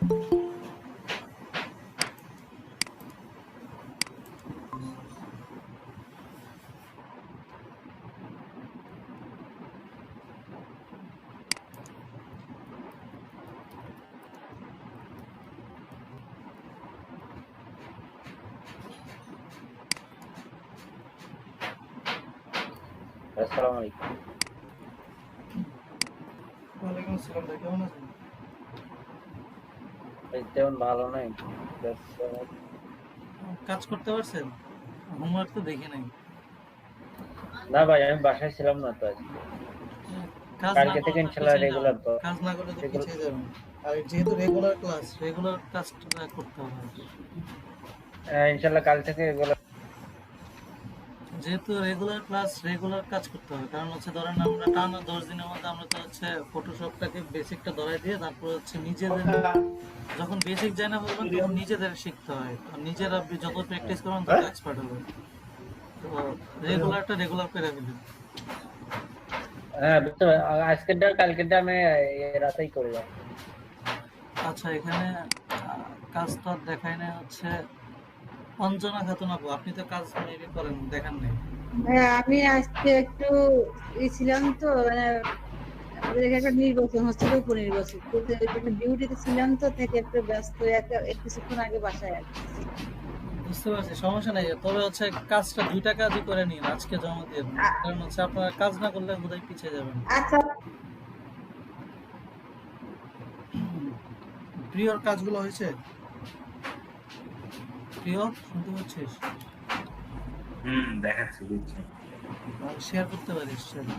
আসসালামু আলাইকুম। ওয়ালাইকুম আসসালাম ভাই, কেমন আছেন? তেমন ভালো নাই। কাজ করতে পারছেন? হোমওয়ার্ক তো দেখি নাই। না ভাই, আমি বাসায় ছিলাম না তো আজকে। কাজ না কালকে থেকে করলে তো ইনশাল্লাহ পিছিয়ে যাবেন। রেগুলার তো। কাজ না করলে তো পিছিয়ে যাবেন। আর যেহেতু রেগুলার ক্লাস, রেগুলার কাজটা করতে হবে। ইনশাল্লাহ কাল থেকে রেগুলার। যেহেতু রেগুলার ক্লাস, রেগুলার কাজ করতে হবে। কারণ হচ্ছে ধরেন আমরা টানা 10 দিনের মধ্যে আমরা তো হচ্ছে ফটোশপটাকে বেসিকটা ধরাই দিয়ে তারপর হচ্ছে নিজেদের যখন বেসিক জানা বলবেন তখন নিজেদের শিখতে হয়। আর নিজেরা যত প্র্যাকটিস করবেন তত এক্সপার্ট হবে। তো রেগুলারটা রেগুলার করে ফেলুন। হ্যাঁ, বুঝতে পারি। আজকেরটা কালকেরটা আমি রাতেই করে যাবো। আচ্ছা, এখানে কাজ তো আর দেখায় না হচ্ছে অঞ্জনা খাতুন আপু, আপনি তো কাজ মেবি করেন, দেখান নাই। হ্যাঁ, আমি আজকে একটু ছিলাম তো মানে আমাদের এখানে একটা নির্বাচন হচ্ছিল, উপনির্বাচন তো ওইখানে ডিউটিতে ছিলাম তো থেকে একটু ব্যস্ত কিছুক্ষণ আগে বাসায় আসছি। বুঝতে পারছি, সমস্যা নাই। তবে হচ্ছে কাজটা 2টা কাজই করে নিন, আজকে জমা দিয়ে দিন। কারণ হচ্ছে আপনারা কাজ না করলে বোধহয় পিছিয়ে যাবেন। আচ্ছা, প্রিয়র কাজগুলো হয়েছে? প্রিয়, শুনতে পাচ্ছিস? দেখাচ্ছি, দিচ্ছি। শেয়ার করতে পারিস share।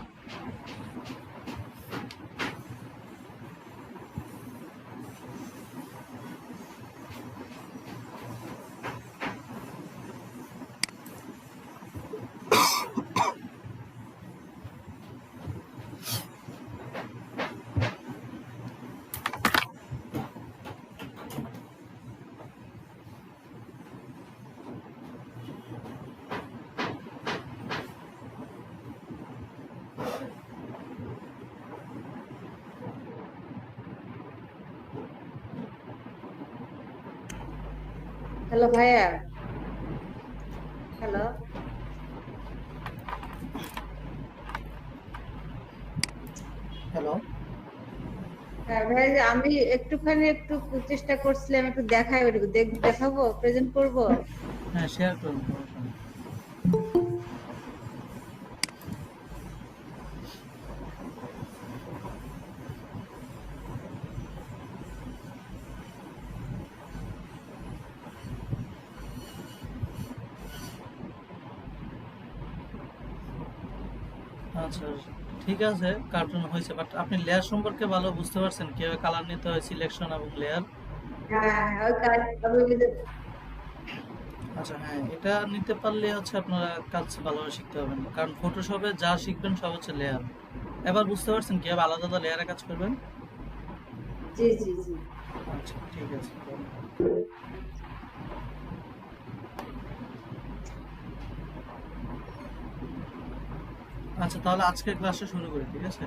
হ্যালো ভাইয়া। হ্যালো। হ্যালো। হ্যাঁ ভাই, আমি একটু চেষ্টা করছিলাম, একটু দেখাই ওইটুকু দেখাবো, প্রেজেন্ট করব। হ্যাঁ, শেয়ার করুন, সমস্যা নেই। আচ্ছা, ঠিক আছে, কার্টুন হয়েছে, বাট আপনি লেয়ার সম্পর্কে ভালো বুঝতে পারছেন, কিভাবে কালার নিতে হয়, সিলেকশন এবং লেয়ার? হ্যাঁ হ্যাঁ, ওই কাজ আচ্ছা, হ্যাঁ, এটা নিতে পারলে হচ্ছে আপনারা কাজ ভালোভাবে শিখতে পারবেন। কারণ ফটোশপে যা শিখবেন সব হচ্ছে লেয়ার। এবার বুঝতে পারছেন কিভাবে আলাদা আলাদা লেয়ারে কাজ করবেন? জি জি জি। আচ্ছা, ঠিক আছে। আচ্ছা, তাহলে আজকের ক্লাসটা শুরু করি, ঠিক আছে?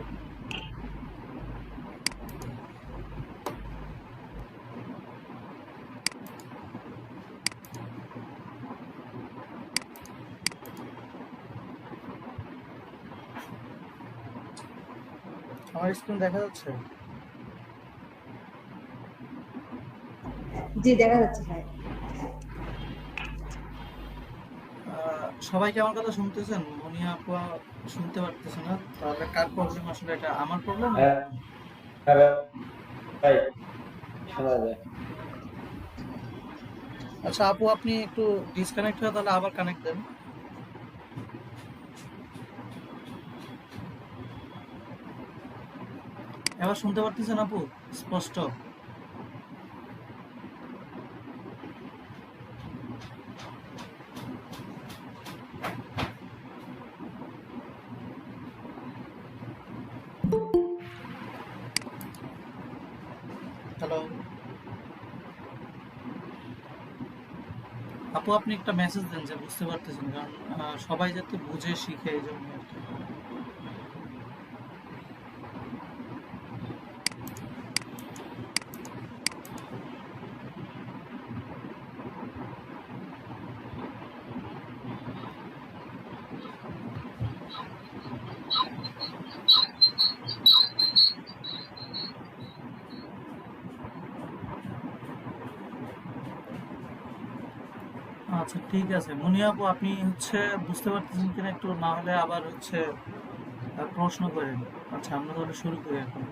আমার স্ক্রিন দেখা যাচ্ছে? জি, দেখা যাচ্ছে ভাই। সবাই কি আমার কথা শুনতেছেন? মুনিয়া আপু শুনতে পারতেছে না, তাহলে কার প্রবলেম আসলে? এটা আমার প্রবলেম? হ্যাঁ হ্যাঁ ভাই, শোনা যায়। আচ্ছা আপু, আপনি একটু ডিসকানেক্ট হয়ে তাহলে আবার কানেক্ট দেন। এবার শুনতে পারতেছেন আপু স্পষ্ট? হ্যালো আপু, আপনি একটা মেসেজ দেন যে বুঝতে পারতেছেন, কারণ সবাই যাতে বুঝে শিখে, এই জন্য আর কি। আচ্ছা ঠিক আছে মুনিয়া আপু, আপনি হচ্ছে বুঝতে পারতেছেন কিনা একটু, না হলে আবার হচ্ছে প্রশ্ন করেন। আচ্ছা আমরা তাহলে শুরু করি এখন।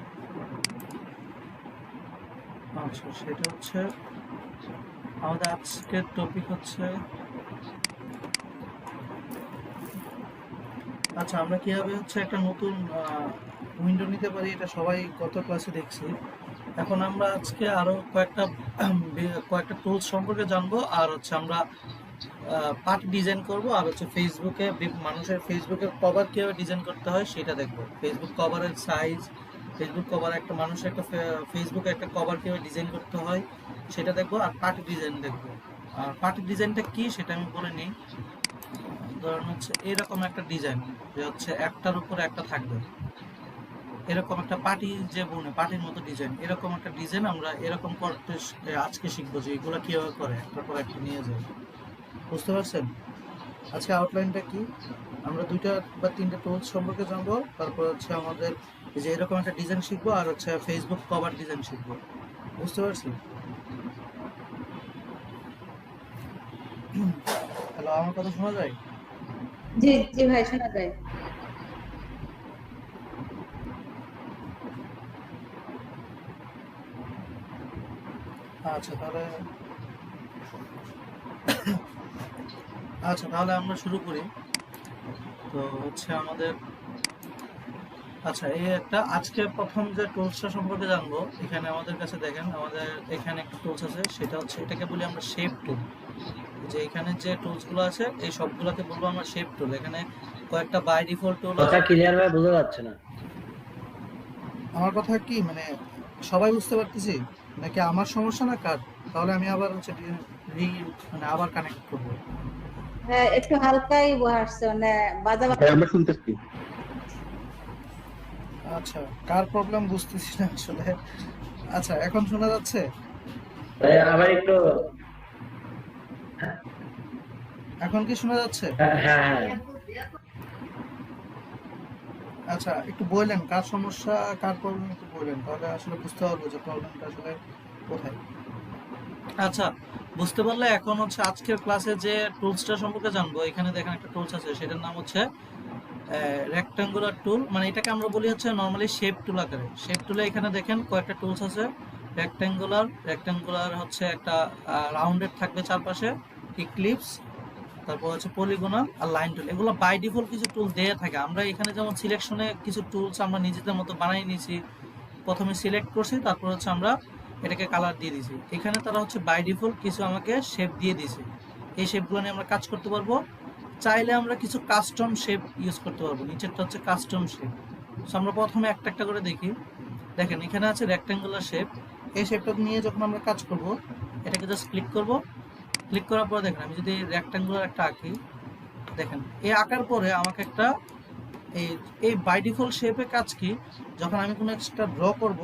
আচ্ছা সেটা হচ্ছে আমাদের আজকের টপিক হচ্ছে, আচ্ছা আমরা কিভাবে হচ্ছে একটা নতুন উইন্ডো নিতে পারি, এটা সবাই গত ক্লাসে দেখছি। এখন আমরা আজকে আরো কয়েকটা টুলস সম্পর্কে জানবো, আর হচ্ছে আমরা পার্ট ডিজাইন করব, আর হচ্ছে ফেসবুকে মানুষের ফেসবুকের কভার কিভাবে ডিজাইন করতে হয় সেটা দেখবো। ফেসবুক কভারের সাইজ, ফেসবুক কভার একটা মানুষের একটা ফেসবুকে একটা কভার কিভাবে ডিজাইন করতে হয় সেটা দেখবো, আর পার্টি ডিজাইন দেখবো। আর পার্টি ডিজাইনটা কি সেটা আমি বলে নিই। ধরুন হচ্ছে এরকম একটা ডিজাইন, যে হচ্ছে একটার উপরে একটা থাকবে, এরকম একটা পার্টি, যে বনে পার্টির মতো ডিজাইন, এরকম একটা ডিজাইন আমরা এরকম করতে আজকে শিখবো, যে এগুলো কিভাবে করে একটার পর একটা নিয়ে যায়। বুঝতে পারছেন আজকে আউটলাইনটা কি? আমরা 2টা বা 3টা টুলস সম্পর্কে জানবো, তারপর হচ্ছে আমাদের এই যে এরকম একটা ডিজাইন শিখবো, আর হচ্ছে ফেসবুক কভার ডিজাইন শিখবো। বুঝতে পারছি? হ্যালো, আমার কথা শোনা যায়? জি জি ভাই, শোনা যায়। আচ্ছা তাহলে আমরা শুরু করি। তো হচ্ছে আমাদের, আচ্ছা এই একটা আজকে প্রথম যে টুলসটা সম্পর্কে জানবো, এখানে আমাদের কাছে দেখেন আমাদের এখানে একটা টুলস আছে, সেটা হচ্ছে এটাকে বলি আমরা শেপ টুল। যে এখানে যে টুলস গুলো আছে এই সবগুলোকে বলবো আমরা শেপ টুল। এখানে কয়েকটা বাই ডিফল্ট টুল কথা ক্লিয়ার ভাবে বোঝা যাচ্ছে না। আমার কথা কি মানে সবাই বুঝতে পারতেছি নাকি আমার সমস্যা না কার? তাহলে আমি আবার হচ্ছে মানে আবার কানেক্ট করবো। হ্যাঁ, একটু হালকাই আসছে, মানে বাজা আমরা শুনতেছি। আচ্ছা কার প্রবলেম বুঝতেছি না আসলে। আচ্ছা এখন শোনা যাচ্ছে? আবার একটু। এখন কি শোনা যাচ্ছে? হ্যাঁ হ্যাঁ। আচ্ছা একটু বললেন কার সমস্যা, কার প্রবলেম একটু বললেন, তাহলে আসলে বুঝতে পারবো যে প্রবলেমটা আসলে কোথায়। আচ্ছা বুঝতে পারলে এখন হচ্ছে আজকের ক্লাসে যে টুলসটা সম্পর্কে জানবো, এখানে দেখেন একটা টুলস আছে, সেটার নাম হচ্ছে রেক্টাঙ্গুলার টুল। মানে এটাকে আমরা বলি হচ্ছে নরমালি শেপ টুল আকারে। শেপ টুলে এখানে দেখেন কয়েকটা টুলস আছে। রেক্টাঙ্গুলার হচ্ছে একটা রাউন্ডেড থাকবে চারপাশে, ইক্লিপস, তারপর হচ্ছে পলিগোনাল আর লাইন টুল। এগুলো বাই ডিফল্ট কিছু টুল দেয়া থাকে। আমরা এখানে যেমন সিলেকশনে কিছু টুলস আমরা নিজেদের মতো বানিয়ে নিয়েছি, প্রথমে সিলেক্ট করছি, তারপর হচ্ছে আমরা এটাকে কালার দিয়ে দিয়েছি। এখানে তারা হচ্ছে বাই ডিফল্ট কিছু আমাকে শেপ দিয়ে দিয়েছে, এই শেপগুলো নিয়ে আমরা কাজ করতে পারবো। চাইলে আমরা কিছু কাস্টম শেপ ইউজ করতে পারবো। নিচেরটা হচ্ছে কাস্টম শেপ। সো আমরা প্রথমে একটা একটা করে দেখি। দেখেন এখানে আছে রেক্ট্যাঙ্গুলার শেপ। এই শেপটা নিয়ে যখন আমরা কাজ করব, এটাকে জাস্ট ক্লিক করব। ক্লিক করার পর দেখেন আমি যদি রেক্ট্যাঙ্গুলার একটা আঁকি, দেখেন এই আঁকার পরে আমাকে একটা এই বাই ডিফল্ট শেপে কাজ কি, যখন আমি কোনো একটা ড্র করব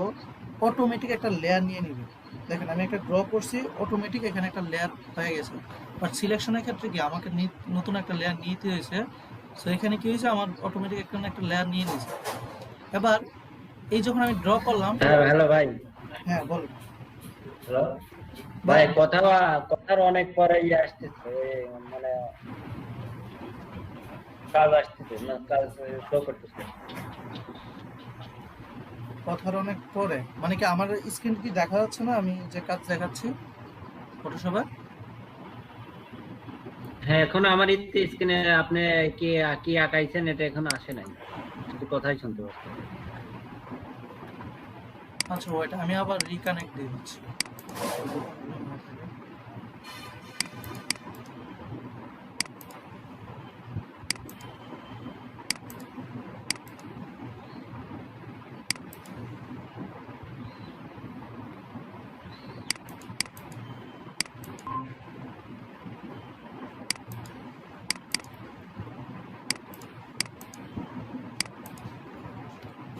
অটোমেটিক একটা লেয়ার নিয়ে নিবে। দেখেন আমি একটা ড্র করছি, অটোমেটিক এখানে একটা লেয়ার হয়ে গেছে। বাট সিলেকশনের ক্ষেত্রে কি আমাকে নতুন একটা লেয়ার নিতে হয়েছে। সো এখানে কি হয়েছে, আমার অটোমেটিক একটা লেয়ার নিয়ে নিয়েছে। এবার এই যখন আমি ড্র করলাম, হ্যালো ভাই। হ্যাঁ বলুন। হ্যালো ভাই, কথার অনেক পরে আসতেছে, মানে কাজ আসতেছে না, কাজ শো করতেছে। কথার অনেক পরে মানে কি আমার স্ক্রিন কি দেখা যাচ্ছে না আমি যে কাজ দেখাচ্ছি ফটোশপে? হ্যাঁ এখন আমার স্ক্রিনে আপনি কি কি আঁকাইছেন এটা এখন আসে নাই, শুধু কথাই শুনতে পাচ্ছি। আচ্ছা ওয়েট, আমি আবার রিকানেক্ট দিয়ে দিচ্ছি।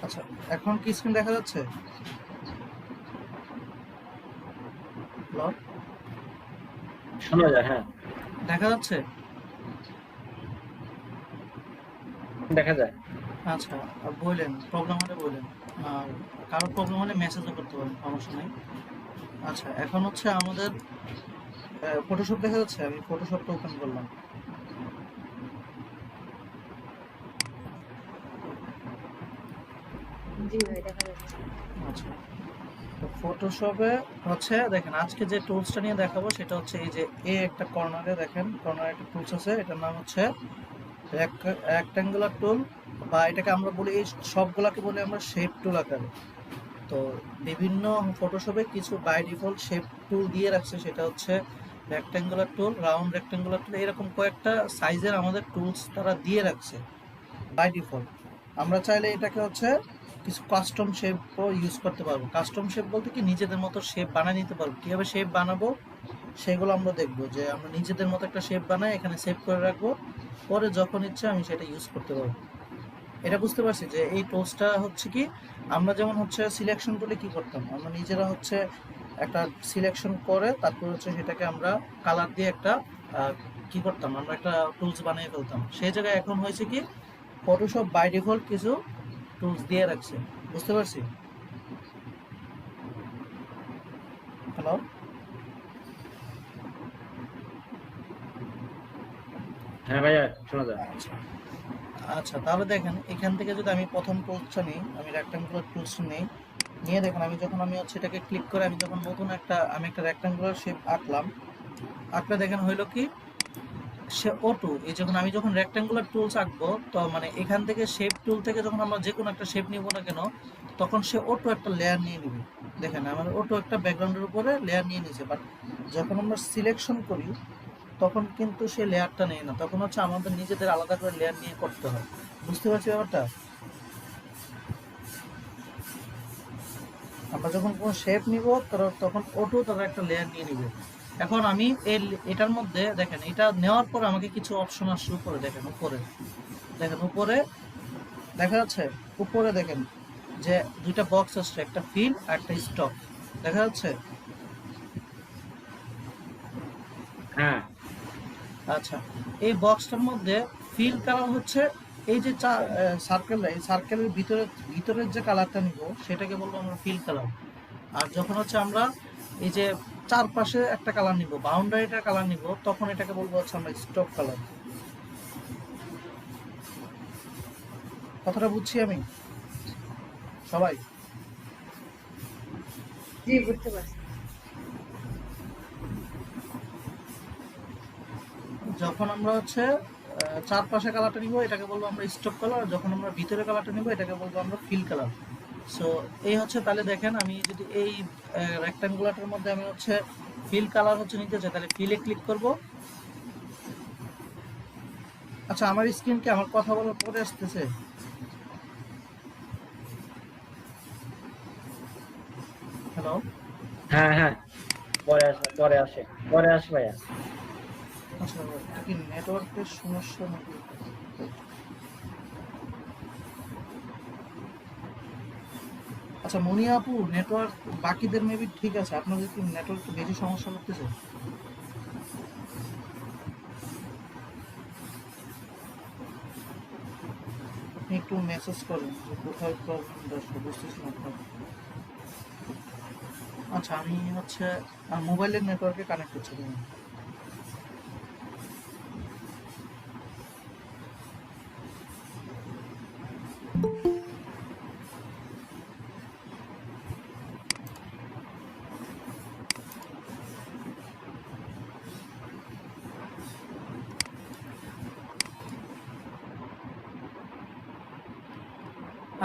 আচ্ছা এখন কি স্ক্রিন দেখা যাচ্ছে? হ্যালো, শোনা যায়? হ্যাঁ দেখা যাচ্ছে? দেখা যায়। আচ্ছা বললেন প্রবলেম হলে বললেন, আর কারো প্রবলেম হলে মেসেজও করতে পারেন, সমস্যা নেই। আচ্ছা এখন হচ্ছে আমাদের ফটোশপ দেখা যাচ্ছে? আমি ফটোশপটা ওপেন করলাম। জি ভাই দেখা যাচ্ছে। আচ্ছা, তো ফটোশপে হচ্ছে দেখেন আজকে যে টুলসটা নিয়ে দেখাবো সেটা হচ্ছে এই যে একটা কর্নারে দেখেন, কর্নারে একটা টুলস আছে, এটার নাম হচ্ছে রেক্ট্যাঙ্গুলার টুল, বা এটাকে আমরা বলি, এই সবগুলাকে বলি আমরা শেপ টুল আকারে। তো বিভিন্ন ফটোশপে কিছু বাই ডিফল্ট শেপ টুল দিয়ে রাখছে, সেটা হচ্ছে রেক্ট্যাঙ্গুলার টুল, রাউন্ড রেক্ট্যাঙ্গুলার টুল, এরকম কয়েকটা সাইজের আমাদের টুলস তারা দিয়ে রাখছে বাই ডিফল্ট। আমরা চাইলে এটাকে হচ্ছে কিছু কাস্টম শেপও ইউজ করতে পারবো। কাস্টম শেপ বলতে কি, নিজেদের মতো শেপ বানিয়ে নিতে পারবো। কীভাবে শেপ বানাবো সেগুলো আমরা দেখবো, যে আমরা নিজেদের মতো একটা শেপ বানাই, এখানে সেভ করে রাখবো, পরে যখন ইচ্ছে আমি সেটা ইউজ করতে পারবো। এটা বুঝতে পারছি যে এই টুলসটা হচ্ছে কি, আমরা যেমন হচ্ছে সিলেকশন টুলে কি করতাম, আমরা নিজেরা হচ্ছে একটা সিলেকশন করে তারপর হচ্ছে সেটাকে আমরা কালার দিয়ে একটা কি করতাম, আমরা একটা টুলস বানিয়ে ফেলতাম। সেই জায়গায় এখন হয়েছে কি, ফটোশপ বাই ডিফল্ট কিছু টুলস দিয়ে রাখছে। বুঝতে পারছি? হ্যালো? হ্যাঁ ভাইয়া শোনা যায়। আচ্ছা, তাহলে দেখেন এখান থেকে যদি আমি প্রথম টুলসটা নিই, আমি রেক্ট্যাঙ্গুলার টুলসটা নিয়ে দেখেন, আমি হচ্ছে এটাকে ক্লিক করে আমি যখন নতুন একটা রেক্ট্যাঙ্গুলার শেপ আঁকলে দেখেন হইলো কি, সে অটো, আমি যখন রেক্ট্যাঙ্গুলার টুলস আঁকবো, তো মানে এখান থেকে শেপ টুল থেকে যখন আমরা যে কোনো একটা শেপ নিব না কেন, তখন সে অটো একটা লেয়ার নিয়ে নিবে। দেখেন আমার অটো একটা ব্যাকগ্রাউন্ডের উপরে লেয়ার নিয়ে নিয়েছে, বাট যখন আমরা সিলেকশন করি তখন কিন্তু সে লেয়ারটা নেয় না, তখন হচ্ছে আমাদের নিজেদের আলাদা করে লেয়ার নিয়ে করতে হয়। বুঝতে পারছি ব্যাপারটা? আমরা যখন কোনো শেপ নিব তখন অটো তারা একটা লেয়ার নিয়ে নিবে। এখন আমি এটার মধ্যে দেখেন, এটা নেওয়ার পর আমাকে কিছু অপশন আসছে উপরে, দেখেন উপরে দেখা যাচ্ছে, উপরে দেখেন যে দুইটা বক্স আসছে, একটা ফিল আর একটা স্টক, দেখা যাচ্ছে? হ্যাঁ আচ্ছা, এই বক্সটার মধ্যে ফিল কালার হচ্ছে এই যে সার্কেল, এই সার্কেলের ভিতরের যে কালারটা নিব সেটাকে বলবো আমরা ফিল কালার। আর যখন হচ্ছে আমরা এই যে চারপাশে একটা কালার নিব, বাউন্ডারিটা কালার নিব, তখন এটাকে বলবো হচ্ছে আমরা স্টক কালার। কথাটা বুঝছি আমি সবাই? জি বুঝতে পারছি। যখন আমরা হচ্ছে চারপাশে কালারটা নিব এটাকে বলবো আমরা স্টক কালার, আর যখন আমরা ভিতরে কালারটা নিব এটাকে বলবো আমরা ফিল কালার। সো এই হচ্ছে, তাহলে দেখেন আমি যদি এই রেক্ট্যাঙ্গুলারটার মধ্যে আমি হচ্ছে ফিল কালার হচ্ছে নিতে চাই, তাহলে ফিলে ক্লিক করব। আচ্ছা, আমার স্ক্রিন কি আমার কথা বলার পরে আসতেছে? হ্যালো? হ্যাঁ হ্যাঁ পরে আসে ভাইয়া। আচ্ছা, এটা কি নেটওয়ার্কের সমস্যা নাকি? আচ্ছা মনি আপু, নেটওয়ার্ক বাকিদের মেবি ঠিক আছে, আপনাদের কি নেটওয়ার্ক বেশি সমস্যা করতেছে? আপনি একটু মেসেজ করেন যে কোথায় প্রবলেমটা আসলে, বুঝতেছি না আপনার। আচ্ছা, আমি হচ্ছে মোবাইলের নেটওয়ার্কে কানেক্ট করছি।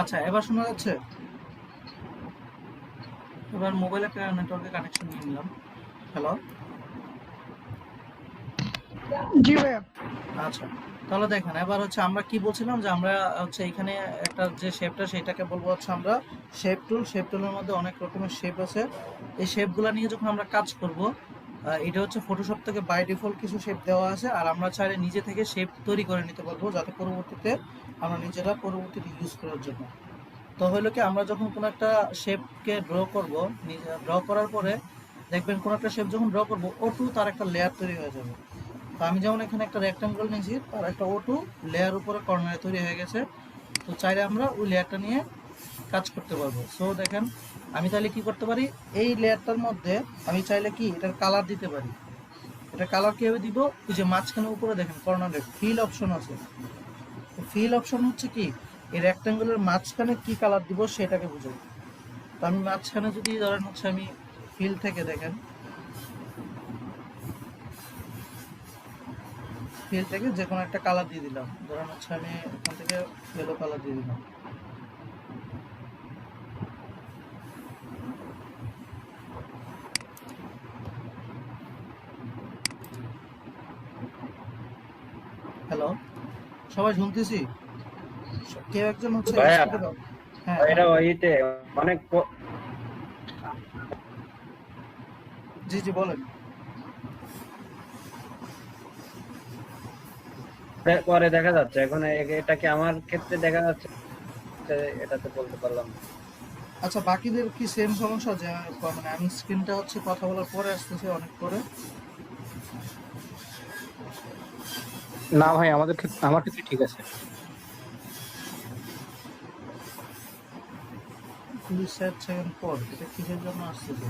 আচ্ছা, এবার শোনা যাচ্ছে? এবার মোবাইলের নেটওয়ার্কে কানেকশন নিয়ে নিলাম। হ্যালো? জি ভাইয়া। আচ্ছা, তাহলে দেখেন এবার হচ্ছে আমরা কি বলছিলাম, যে আমরা হচ্ছে এখানে একটা যে শেপটা সেটাকে বলবো হচ্ছে আমরা শেপ টুল। শেপ টুলের মধ্যে অনেক রকমের শেপ আছে, এই শেপগুলো নিয়ে যখন আমরা কাজ করব, এটা হচ্ছে ফটোশপ থেকে বাই ডিফল্ট কিছু শেপ দেওয়া আছে, আর আমরা চাইলে নিজে থেকে শেপ তৈরি করে নিতে পারবো, যাতে পরবর্তীতে আমরা নিজেরা ইউজ করার জন্য। তো হলো কি, আমরা যখন কোনো একটা শেপকে ড্র করব, ড্র করার পরে দেখবেন কোনো একটা শেপ যখন ড্র করবো, অটো তার একটা লেয়ার তৈরি হয়ে যাবে। তো আমি যেমন এখানে একটা রেক্ট্যাঙ্গল নিয়েছি, তার একটা অটো লেয়ার উপরে কর্নারে তৈরি হয়ে গেছে। তো চাইলে আমরা ওই লেয়ারটা নিয়ে কাজ করতে পারবো। সো দেখেন আমি তাহলে কি করতে পারি, এই লেয়ারটার মধ্যে আমি চাইলে কি এটার কালার দিতে পারি। এটা কালার কিভাবে দিব, এই যে মাঝখানে উপরে দেখেন কর্নারে ফিল অপশন আছে। ফিল অপশন হচ্ছে কি, এই রেক্ট্যাঙ্গুলার মাঝখানে কি কালার দিব সেটাকে বোঝায়। তো আমি মাঝখানে যদি ধরেন হচ্ছে আমি ফিল থেকে দেখেন, ফিল থেকে যে কোনো একটা কালার দিয়ে দিলাম, ধরেন হচ্ছে আমি এখান থেকে ইয়েলো কালার দিয়ে দিলাম। হ্যালো, সবাই শুনতেছি? কেউ একজন হচ্ছে ভাইয়া, স্পিকে দাও। হ্যাঁ এটা ওইতে অনেক জি জি বলেন। পরে দেখা যাচ্ছে, এখন এটা কি আমার ক্ষেত্রে দেখা যাচ্ছে, এটা তো বলতে পারলাম না। আচ্ছা, বাকিদের কি সেম সমস্যা, যে মানে আমি স্ক্রিনটা হচ্ছে কথা বলার পরে আসতেছে অনেক পরে? না ভাই, আমাদের ক্ষেত্রে, আমার ক্ষেত্রে ঠিক আছে। 2 সেকেন্ড পর এটা কিসের জন্য আসতেছে?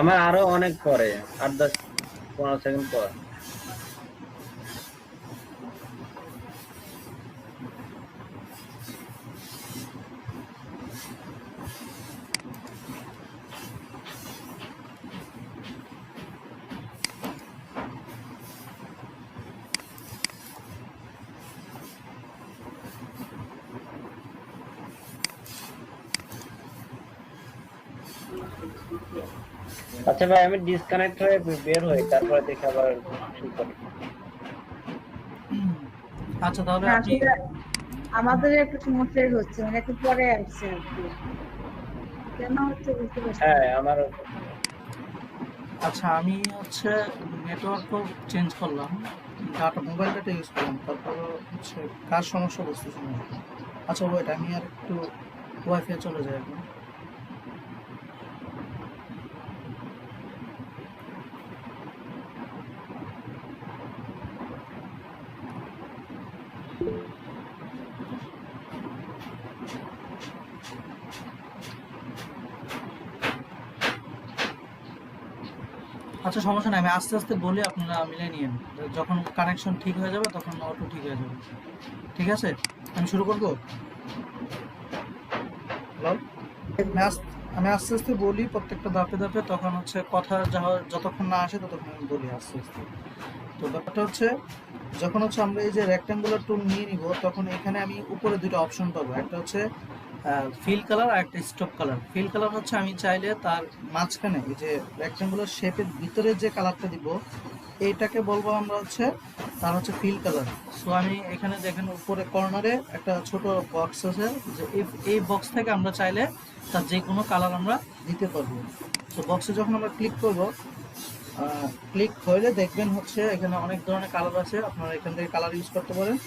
আমার আরো অনেক পরে, 8-10-15 সেকেন্ড পর। আচ্ছা ভাই, আমি ডিসকানেক্ট হয়ে বের হই, তারপরে দেখে আবার শুরু করি। আচ্ছা তাহলে আপনি আসলে আমাদের একটু সমস্যা হচ্ছে, মানে একটু পরে আসছে আর কি, কেন হচ্ছে বুঝতে পারছি না। হ্যাঁ, আমার আচ্ছা আমি হচ্ছে নেটওয়ার্কও চেঞ্জ করলাম, ডাটা মোবাইল ডাটা ইউজ করলাম, তারপর হচ্ছে কার সমস্যা বুঝতেছি না। আচ্ছা ওয়েট, আমি আর একটু ওয়াইফাই চলে যাই এখন। আচ্ছা সমস্যা নাই, আমি আস্তে আস্তে বলি, আপনারা মিলিয়ে নিয়েন। যখন কানেকশন ঠিক হয়ে যাবে তখন অটো ঠিক হয়ে যাবে। ঠিক আছে, আমি শুরু করবো। হ্যালো, আমি আস্তে আস্তে বলি প্রত্যেকটা ধাপে ধাপে, তখন হচ্ছে কথা যতক্ষণ না আসে ততক্ষণ আমি বলি আস্তে আস্তে। তো ব্যাপারটা হচ্ছে, যখন হচ্ছে আমরা এই যে রেক্ট্যাঙ্গুলার টুল নিয়ে নিব, তখন এখানে আমি উপরে দুটো অপশন পাবো, একটা হচ্ছে ফিল কালার আর একটা স্টপ কালার। ফিল কালার হচ্ছে আমি চাইলে তার মাঝখানে এই যে রেক্ট্যাঙ্গুলার শেপের ভিতরে যে কালারটা দিব, এইটাকে বলবো আমরা হচ্ছে তার হচ্ছে ফিল কালার। সো আমি এখানে দেখেন উপরে কর্নারে একটা ছোট বক্স আছে, যে এই বক্স থেকে আমরা চাইলে তার যে কোনো কালার আমরা দিতে পারবো। সো বক্সে যখন আমরা ক্লিক করব, ক্লিক হলে দেখবেন হচ্ছে এখানে অনেক ধরনের কালার আছে, আপনারা এখান থেকে কালার ইউজ করতে পারেন।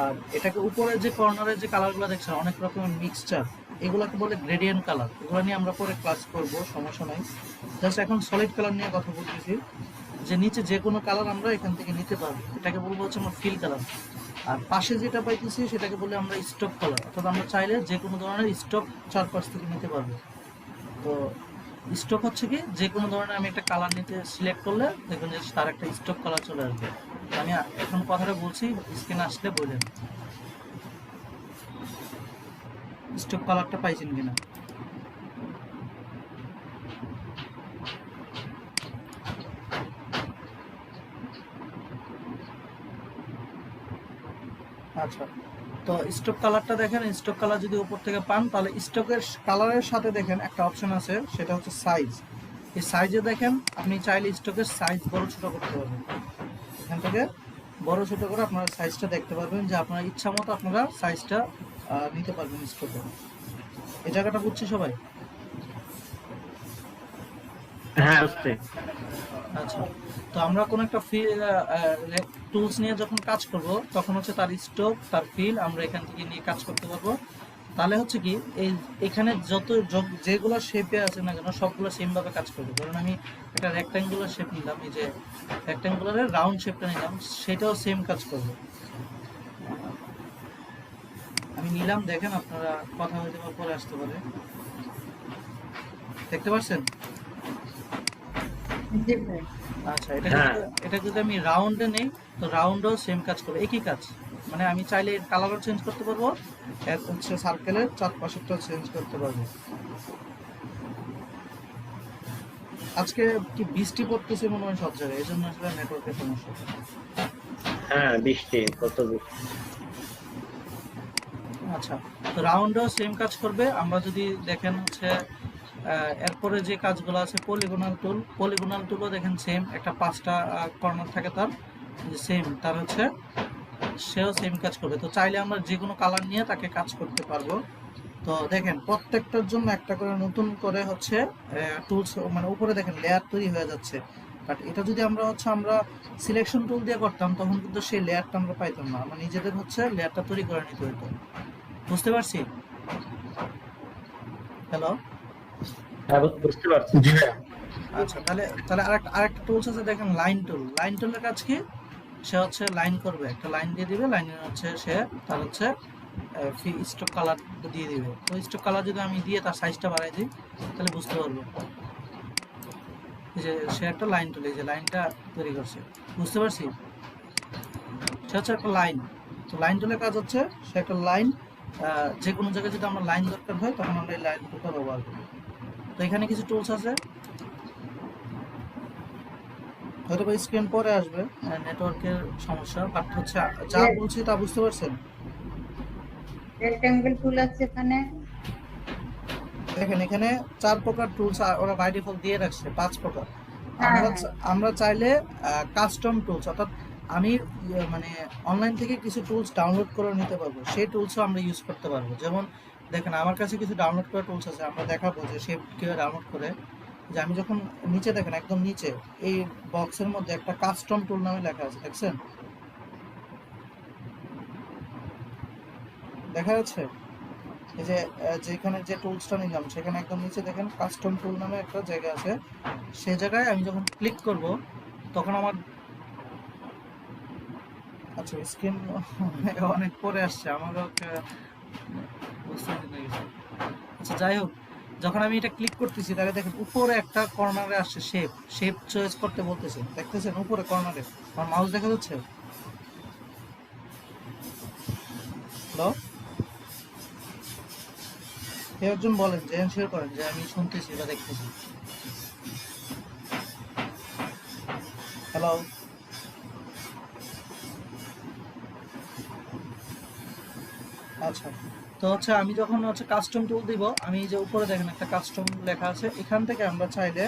আর এটাকে উপরে যে কর্নারে যে কালারগুলো দেখছেন অনেক রকমের মিক্সচার, এগুলোকে বলে গ্রেডিয়েন্ট কালার। এগুলো নিয়ে আমরা পরে ক্লাস করব, সমস্যা নাই। জাস্ট এখন সলিড কালার নিয়ে কথা বলতেছি, যে নিচে যে কোনো কালার আমরা এখান থেকে নিতে পারবো, এটাকে বলবো হচ্ছে আমরা ফিল কালার। আর পাশে যেটা পাইতেছি সেটাকে বলে আমরা স্টক কালার, অর্থাৎ আমরা চাইলে যে কোনো ধরনের স্টক চারপাশ থেকে নিতে পারবো। তো স্টক হচ্ছে কি, যে কোনো ধরনের আমি একটা কালার নিতে সিলেক্ট করলে দেখবেন যে তার একটা স্টক কালার চলে আসবে। আমি এখন কথাটা বলছি, স্ক্রিনে আসলে বললেন স্টক কালারটা পাইছেন কিনা। আচ্ছা, তো স্টক কালারটা দেখেন, স্টক কালার যদি উপর থেকে পান, তাহলে স্টকের কালারের সাথে দেখেন একটা অপশন আছে, সেটা হচ্ছে সাইজ। এই সাইজে দেখেন আপনি চাইলে স্টকের সাইজ বড় ছোট করতে পারবেন। এখান থেকে বড় ছোট করে আপনারা সাইজটা দেখতে পারবেন, যে আপনার ইচ্ছা মতো আপনারা সাইজটা নিতে পারবেন স্টকে। এই জায়গাটা বুঝছি সবাই? হ্যাঁ বুঝছি। আচ্ছা, তো আমরা কোন একটা টুলস নিয়ে যখন কাজ করব, তখন হচ্ছে তার স্টক, তার ফিল আমরা এখান থেকে নিয়ে কাজ করতে পারবো। তাহলে হচ্ছে কি, এখানে যেগুলো শেপে আছে না কেন সবগুলো সেম ভাবে কাজ করবে। ধরুন আমি একটা রেক্ট্যাঙ্গুলার শেপ নিলাম, এই যে রেক্ট্যাঙ্গুলারের রাউন্ড শেপটা নিলাম, সেটাও সেম কাজ করবে। আমি নিলাম, দেখেন আপনারা কথা হইতে পরে আসতে পারে। দেখতে পাচ্ছেন? জি ভাই। আচ্ছা, হ্যাঁ। এটা যদি আমি রাউন্ডে নেই, তো রাউন্ডও সেম কাজ করবে, একই কাজ। মানে আমি চাইলে এর কালারও চেঞ্জ করতে পারবো, এর হচ্ছে সার্কেলের চারপাশেরটাও চেঞ্জ করতে পারবো। আজকে কি বৃষ্টি পড়তেছে মনে হয় সব জায়গায়, এই জন্য আসলে নেটওয়ার্কের সমস্যা। হ্যাঁ, বৃষ্টি, কত বৃষ্টি। আচ্ছা, তো রাউন্ডও সেম কাজ করবে। আমরা যদি দেখেন হচ্ছে এরপরে যে কাজগুলো আছে, পলিগোনাল টুলও দেখেন সেম, একটা 5টা কর্নার থাকে তার, সেম তার হচ্ছে সেও সেম কাজ করবে। তো চাইলে আমরা যে কোনো কালার নিয়ে তাকে কাজ করতে পারবো। তো দেখেন প্রত্যেকটার জন্য একটা করে নতুন করে হচ্ছে টুলস, মানে উপরে দেখেন লেয়ার তৈরি হয়ে যাচ্ছে। বাট এটা যদি আমরা সিলেকশন টুল দিয়ে করতাম, তখন কিন্তু সেই লেয়ারটা আমরা পাইতাম না, আমরা নিজেদের হচ্ছে লেয়ারটা তৈরি করে নিতে হতো। বুঝতে পারছি? হ্যালো? হ্যাঁ, বুঝতে পারছি। জি ভাইয়া। আচ্ছা, তাহলে আরেকটা টুলস আছে দেখেন, লাইন টুলের কাজ কি? সে হচ্ছে লাইন করবে, একটা লাইন দিয়ে দিবে, লাইনের হচ্ছে সে তার হচ্ছে স্ট্রোক কালার দিয়ে দিবে। তো স্ট্রোক কালার যদি আমি দিয়ে তার সাইজটা বাড়াই দিই, তাহলে বুঝতে পারবো। এই যে সে একটা লাইন টুল, এই যে লাইনটা তৈরি করছে, বুঝতে পারছি? সে হচ্ছে একটা লাইন। তো লাইন টুলের কাজ হচ্ছে সে একটা লাইন, যে কোনো জায়গায় যদি আমরা লাইন দরকার হয়, তখন আমরা এই লাইন টুলটা ব্যবহার করি। তো এখানে কিছু টুলস আছে, হয়তো বা স্ক্রিন পরে আসবে, নেটওয়ার্কের সমস্যা, বাট হচ্ছে যা বলছি তা বুঝতে পারছেন? রেক্ট্যাঙ্গেল টুল আছে এখানে। দেখেন এখানে 4 প্রকার টুলস ওরা বাই ডিফল্ট দিয়ে রাখছে, 5 প্রকার। হ্যাঁ, আমরা চাইলে কাস্টম টুলস, অর্থাৎ আমি মানে অনলাইন থেকে কিছু টুলস ডাউনলোড করে নিতে পারবো, সেই টুলসও আমরা ইউজ করতে পারবো। যেমন দেখেন আমার কাছে কিছু ডাউনলোড করা টুলস আছে, আমরা দেখাবো যে সে কীভাবে ডাউনলোড করে। যে আমি যখন নিচে দেখেন, একদম নিচে এই বক্সের মধ্যে একটা কাস্টম টুল নামে লেখা আছে, দেখছেন? দেখা যাচ্ছে? এই যে যেখানে যে টুলসটা নিলাম, সেখানে একদম নিচে দেখেন কাস্টম টুল নামে একটা জায়গা আছে। সেই জায়গায় আমি যখন ক্লিক করব, তখন আমার আচ্ছা স্ক্রিন অনেক পরে আসছে, আমারও বুঝতে পেরেছি। আচ্ছা যাই হোক, যখন আমি এটা ক্লিক করতেছি, তাহলে দেখেন উপরে একটা কর্নারে আসছে শেপ চয়েস করতে বলতেছে, দেখতেছেন উপরে কর্নারে আমার মাউস দেখা যাচ্ছে? হ্যালো? কেউ একজন বলেন, যে এনশিওর করেন যে আমি শুনতেছি বা দেখতেছি। হ্যালো? আচ্ছা, তো হচ্ছে আমি যখন হচ্ছে কাস্টম টুল দিব, আমি যে উপরে দেখেন একটা কাস্টম লেখা আছে, এখান থেকে আমরা চাইলে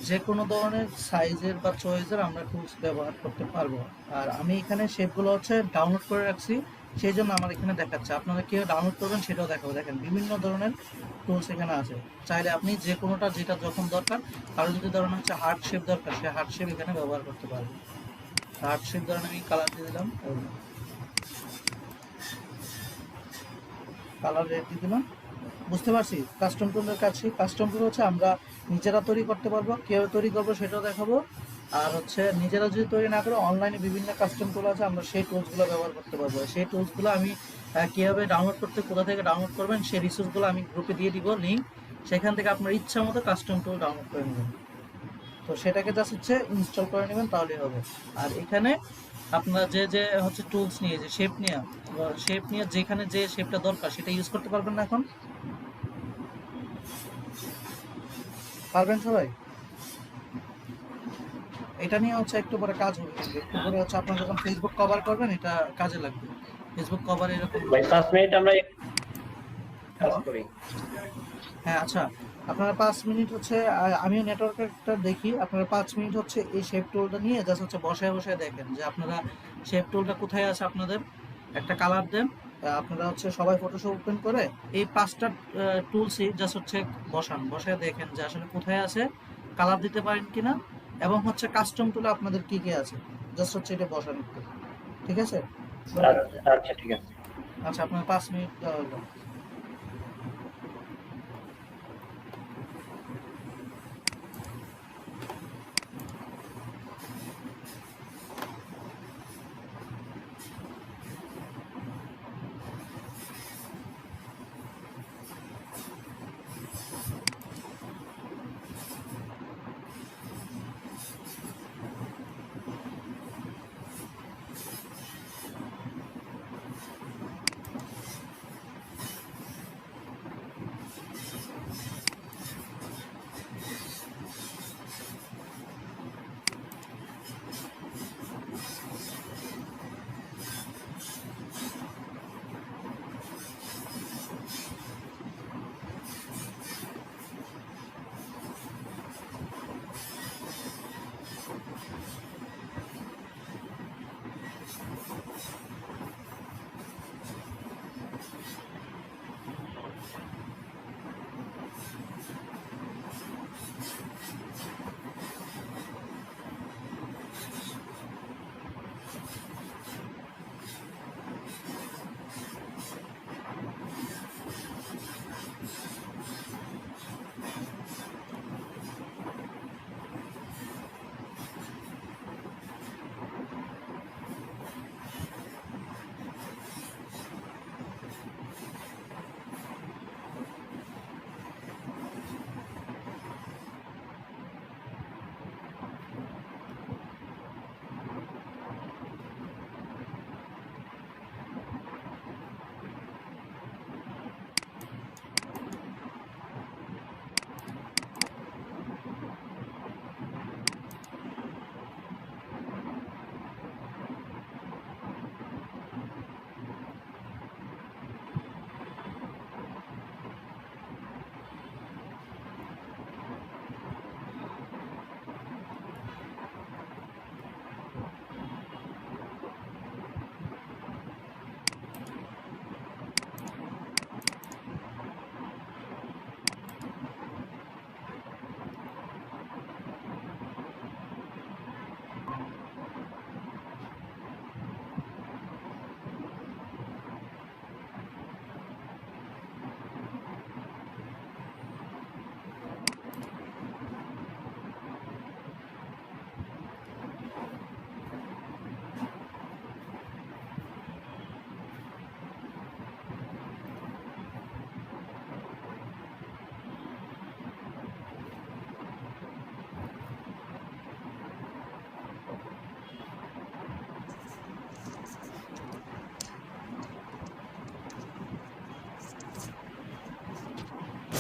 যে কোনো ধরনের সাইজের বা চয়েসের আমরা টুলস ব্যবহার করতে পারবো। আর আমি এখানে শেপগুলো হচ্ছে ডাউনলোড করে রাখছি, সেই জন্য আমার এখানে দেখাচ্ছে। আপনারা কেউ ডাউনলোড করবেন সেটাও দেখাবো। দেখেন বিভিন্ন ধরনের টুলস এখানে আছে, চাইলে আপনি যে কোনোটা যেটা যখন দরকার, কারো যদি ধরেন হচ্ছে হার্ট শেপ দরকার, সে হার্ট শেপ এখানে ব্যবহার করতে পারবে। হার্ট শেপ ধরেন আমি কালার দিয়ে দিলাম, কালার রেড দিয়ে দিলাম। বুঝতে পারছি কাস্টম টুলের কাছে। কাস্টম টুল হচ্ছে আমরা নিজেরা তৈরি করতে পারবো, কেউ তৈরি করবো সেটাও দেখাবো। আর হচ্ছে নিজেরা যদি তৈরি না করে, অনলাইনে বিভিন্ন কাস্টম টুল আছে, আমরা সেই টুলসগুলো ব্যবহার করতে পারবো। সেই টুলসগুলো আমি কীভাবে ডাউনলোড করতে, কোথা থেকে ডাউনলোড করবেন, সেই রিসোর্সগুলো আমি গ্রুপে দিয়ে দিব লিঙ্ক, সেখান থেকে আপনার ইচ্ছা মতো কাস্টম টুল ডাউনলোড করে নেবেন। তো সেটাকে জাস্ট হচ্ছে ইনস্টল করে নেবেন, তাহলেই হবে। আর এখানে আপনারা যে হচ্ছে টুলস নিয়ে, যে শেপ নিয়ে যেখানে যে শেপটা দরকার সেটা ইউজ করতে পারবেন না এখন? পারবেন সবাই? এটা নিয়ে হচ্ছে একটু পরে কাজ হবে, কিন্তু একটু পরে হচ্ছে আপনারা যখন ফেসবুক কভার করবেন, এটা কাজে লাগবে। ফেসবুক কভার এরকম ভাই 5 মিনিট আমরা কাজ করি। হ্যাঁ আচ্ছা, আপনারা 5 মিনিট হচ্ছে আমিও নেটওয়ার্কটা দেখি, আপনারা 5 মিনিট হচ্ছে এই শেপ টুলটা নিয়ে জাস্ট হচ্ছে বসায় বসায় দেখেন যে আপনারা শেপ টুলটা কোথায় আছে। আপনাদের একটা কালার দেন, আপনারা হচ্ছে সবাই ফটোশপ ওপেন করে এই 5টা টুলসই জাস্ট হচ্ছে বসায় দেখেন যে আসলে কোথায় আছে, কালার দিতে পারেন কিনা, এবং হচ্ছে কাস্টম টুলে আপনাদের কি কি আছে, জাস্ট হচ্ছে এটা বসান একটু। ঠিক আছে? আচ্ছা ঠিক আছে। আচ্ছা, আপনার 5 মিনিট দেওয়া হলো।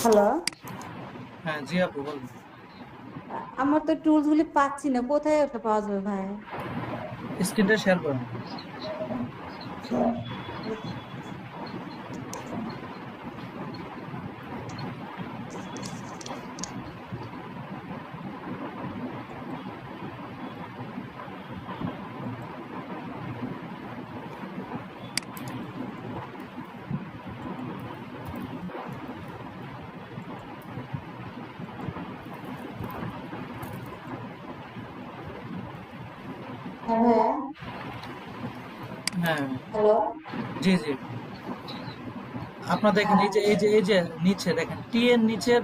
হ্যালো, হ্যাঁ জি আপু বলুন। আমার তো টুলস গুলি পাচ্ছি না, কোথায় ওটা পাওয়া যাবে ভাই? স্ক্রিনটা শেয়ার করুন। হ্যাঁ ভাইয়া, হ্যাঁ হ্যালো। জি জি। আপনার দেখেন এই যে নিচে দেখেন টি এর নিচের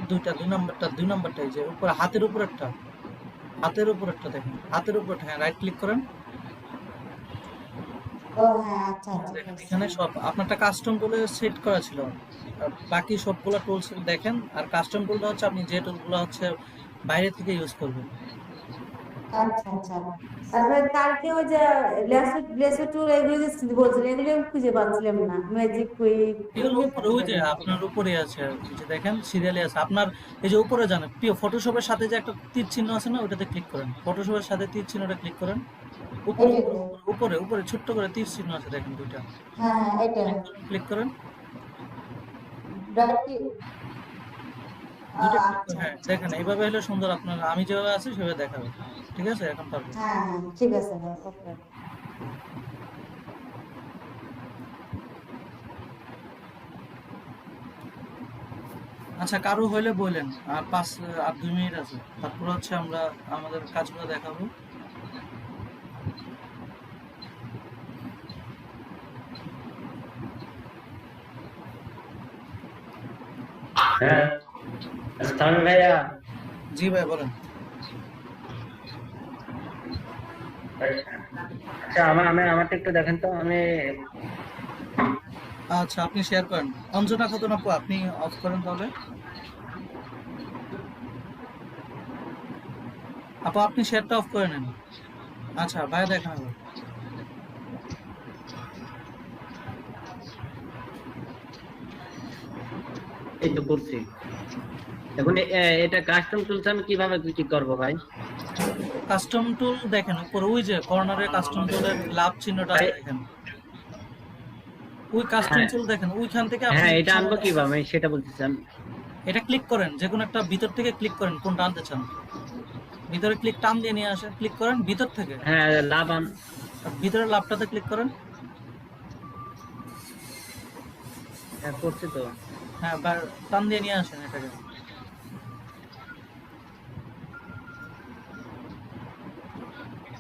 দুই নাম্বারটা এই যে উপরে হাতের উপরেরটা, দেখেন হাতের উপরটা, হ্যাঁ রাইট ক্লিক করেন। ও হ্যাঁ, আচ্ছা আচ্ছা, দেখেন বুঝছি। এখানে সব আপনারটা কাস্টম টুলে সেট করা ছিল, আর বাকি সবগুলো টুলস দেখেন। আর কাস্টম টুলটা হচ্ছে আপনি যে টুলগুলো হচ্ছে বাইরে থেকে ইউজ করবেন। আচ্ছা আচ্ছা, তারপরে কালকে ওই যে লেসো টুল এগুলো যে বলছিলেন, এগুলো আমি খুঁজে পাচ্ছিলাম না, ম্যাজিক কুইক এগুলো এগুলো উপরে ওই যে আপনার উপরে আছে, এই যে দেখেন সিরিয়ালে আছে আপনার, এই যে উপরে যান প্রিয় ফটোশপের সাথে যে একটা তীর চিহ্ন আছে না, ওটাতে ক্লিক করেন। ফটোশপের সাথে তীর চিহ্নটা ক্লিক করেন। উপরে এটাতে। উপরে উপরে উপরে ছোট্ট করে তীর চিহ্ন আছে দেখেন দুইটা, হ্যাঁ হ্যাঁ, এটা ক্লিক করেন। ডাকি। দুইটা ক্লিক আচ্ছা হ্যাঁ আচ্ছা দেখেন আচ্ছা। এইভাবে হলে সুন্দর, আপনার আমি যেভাবে আছি সেভাবে দেখাবে। ঠিক আছে এখন পারবেন। হ্যাঁ হ্যাঁ, ঠিক আছে ভাই, ওকে। আচ্ছা কারো হইলে বললেন, আর 2 মিনিট আছে, তারপর হচ্ছে আমরা আমাদের কাজগুলো দেখাবো। হ্যাঁ, সামি ভাইয়া। জি ভাই বলেন। আচ্ছা, আমারটা একটু দেখেন তো। আচ্ছা আপনি শেয়ার করেন। অঞ্জনা খাতুন আপু আপনি অফ করেন তাহলে। আপু আপনি শেয়ারটা অফ করে নেন। আচ্ছা ভাইয়া দেখেন আবার। এই তো করছি। এখন এটা কাস্টম টুলস আমি কিভাবে কি করব ভাই? কাস্টম টুল দেখেন উপরে ওই যে কর্নারে কাস্টম টুলের লাভ চিহ্নটা আছে দেখেন, ওই কাস্টম হ্যাঁ টুল দেখেন, ওইখান থেকে আপনি হ্যাঁ, এটা ইচ্ছা আনবো মতো কিভাবে আমি সেটা বলতেছিলাম। এটা ক্লিক করেন, যে কোনো একটা ভিতর থেকে ক্লিক করেন কোনটা আনতে চান। ভিতরে ক্লিক টান দিয়ে নিয়ে আসেন, ক্লিক করেন ভিতর থেকে, হ্যাঁ, লাভ আর ভিতরের লাভটাতে ক্লিক করেন। হ্যাঁ, করছি তো। হ্যাঁ টান দিয়ে নিয়ে আসেন এটাকে।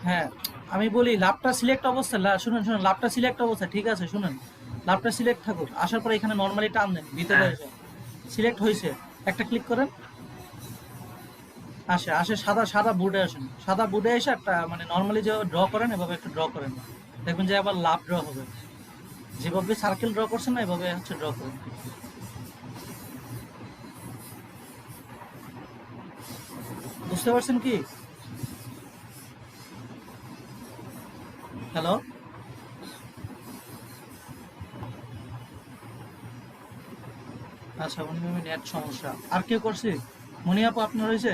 হ্যাঁ আমি বলি লাভটা সিলেক্ট অবস্থা, শুনুন শুনুন, লাভটা সিলেক্ট অবস্থা ঠিক আছে, শুনুন লাভটা সিলেক্ট থাকুক, আসার পরে এখানে নর্মালি টান দেন ভিতরে হ্যাঁ এসে, সিলেক্ট হয়েছে একটা ক্লিক করেন। আসে আসে সাদা সাদা বোর্ডে আসেন, সাদা বোর্ডে এসে একটা মানে নর্মালি যে ড্র করেন এভাবে একটু ড্র করেন, দেখবেন যে আবার লাভ ড্র হবে, যেভাবে সার্কেল ড্র করছেন না এভাবে হচ্ছে ড্র করুন। বুঝতে পারছেন কি? হ্যালো, আচ্ছা উনি নেট সমস্যা, আর কেউ করছি? মনি আপু আপনার হয়েছে?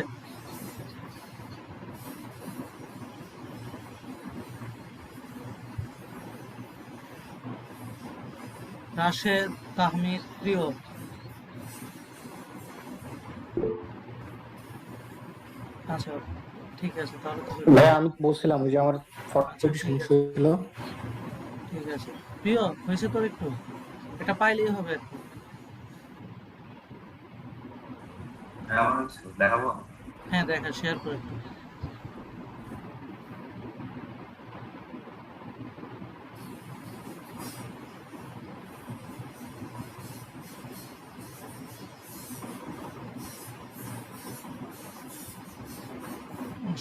রাশেদ, তাহমিদ, প্রিয়। আচ্ছা ঠিক আছে তাহলে তো ভাই আমি বলছিলাম ওই যে আমার ফটো আচ্ছা ঠিক সমস্যা আছে ছিল। ঠিক আছে। প্রিয় হয়েছে তোর একটু, এটা পাইলেই হবে আর কি। দেখাবো। হ্যাঁ দেখা শেয়ার করে একটু।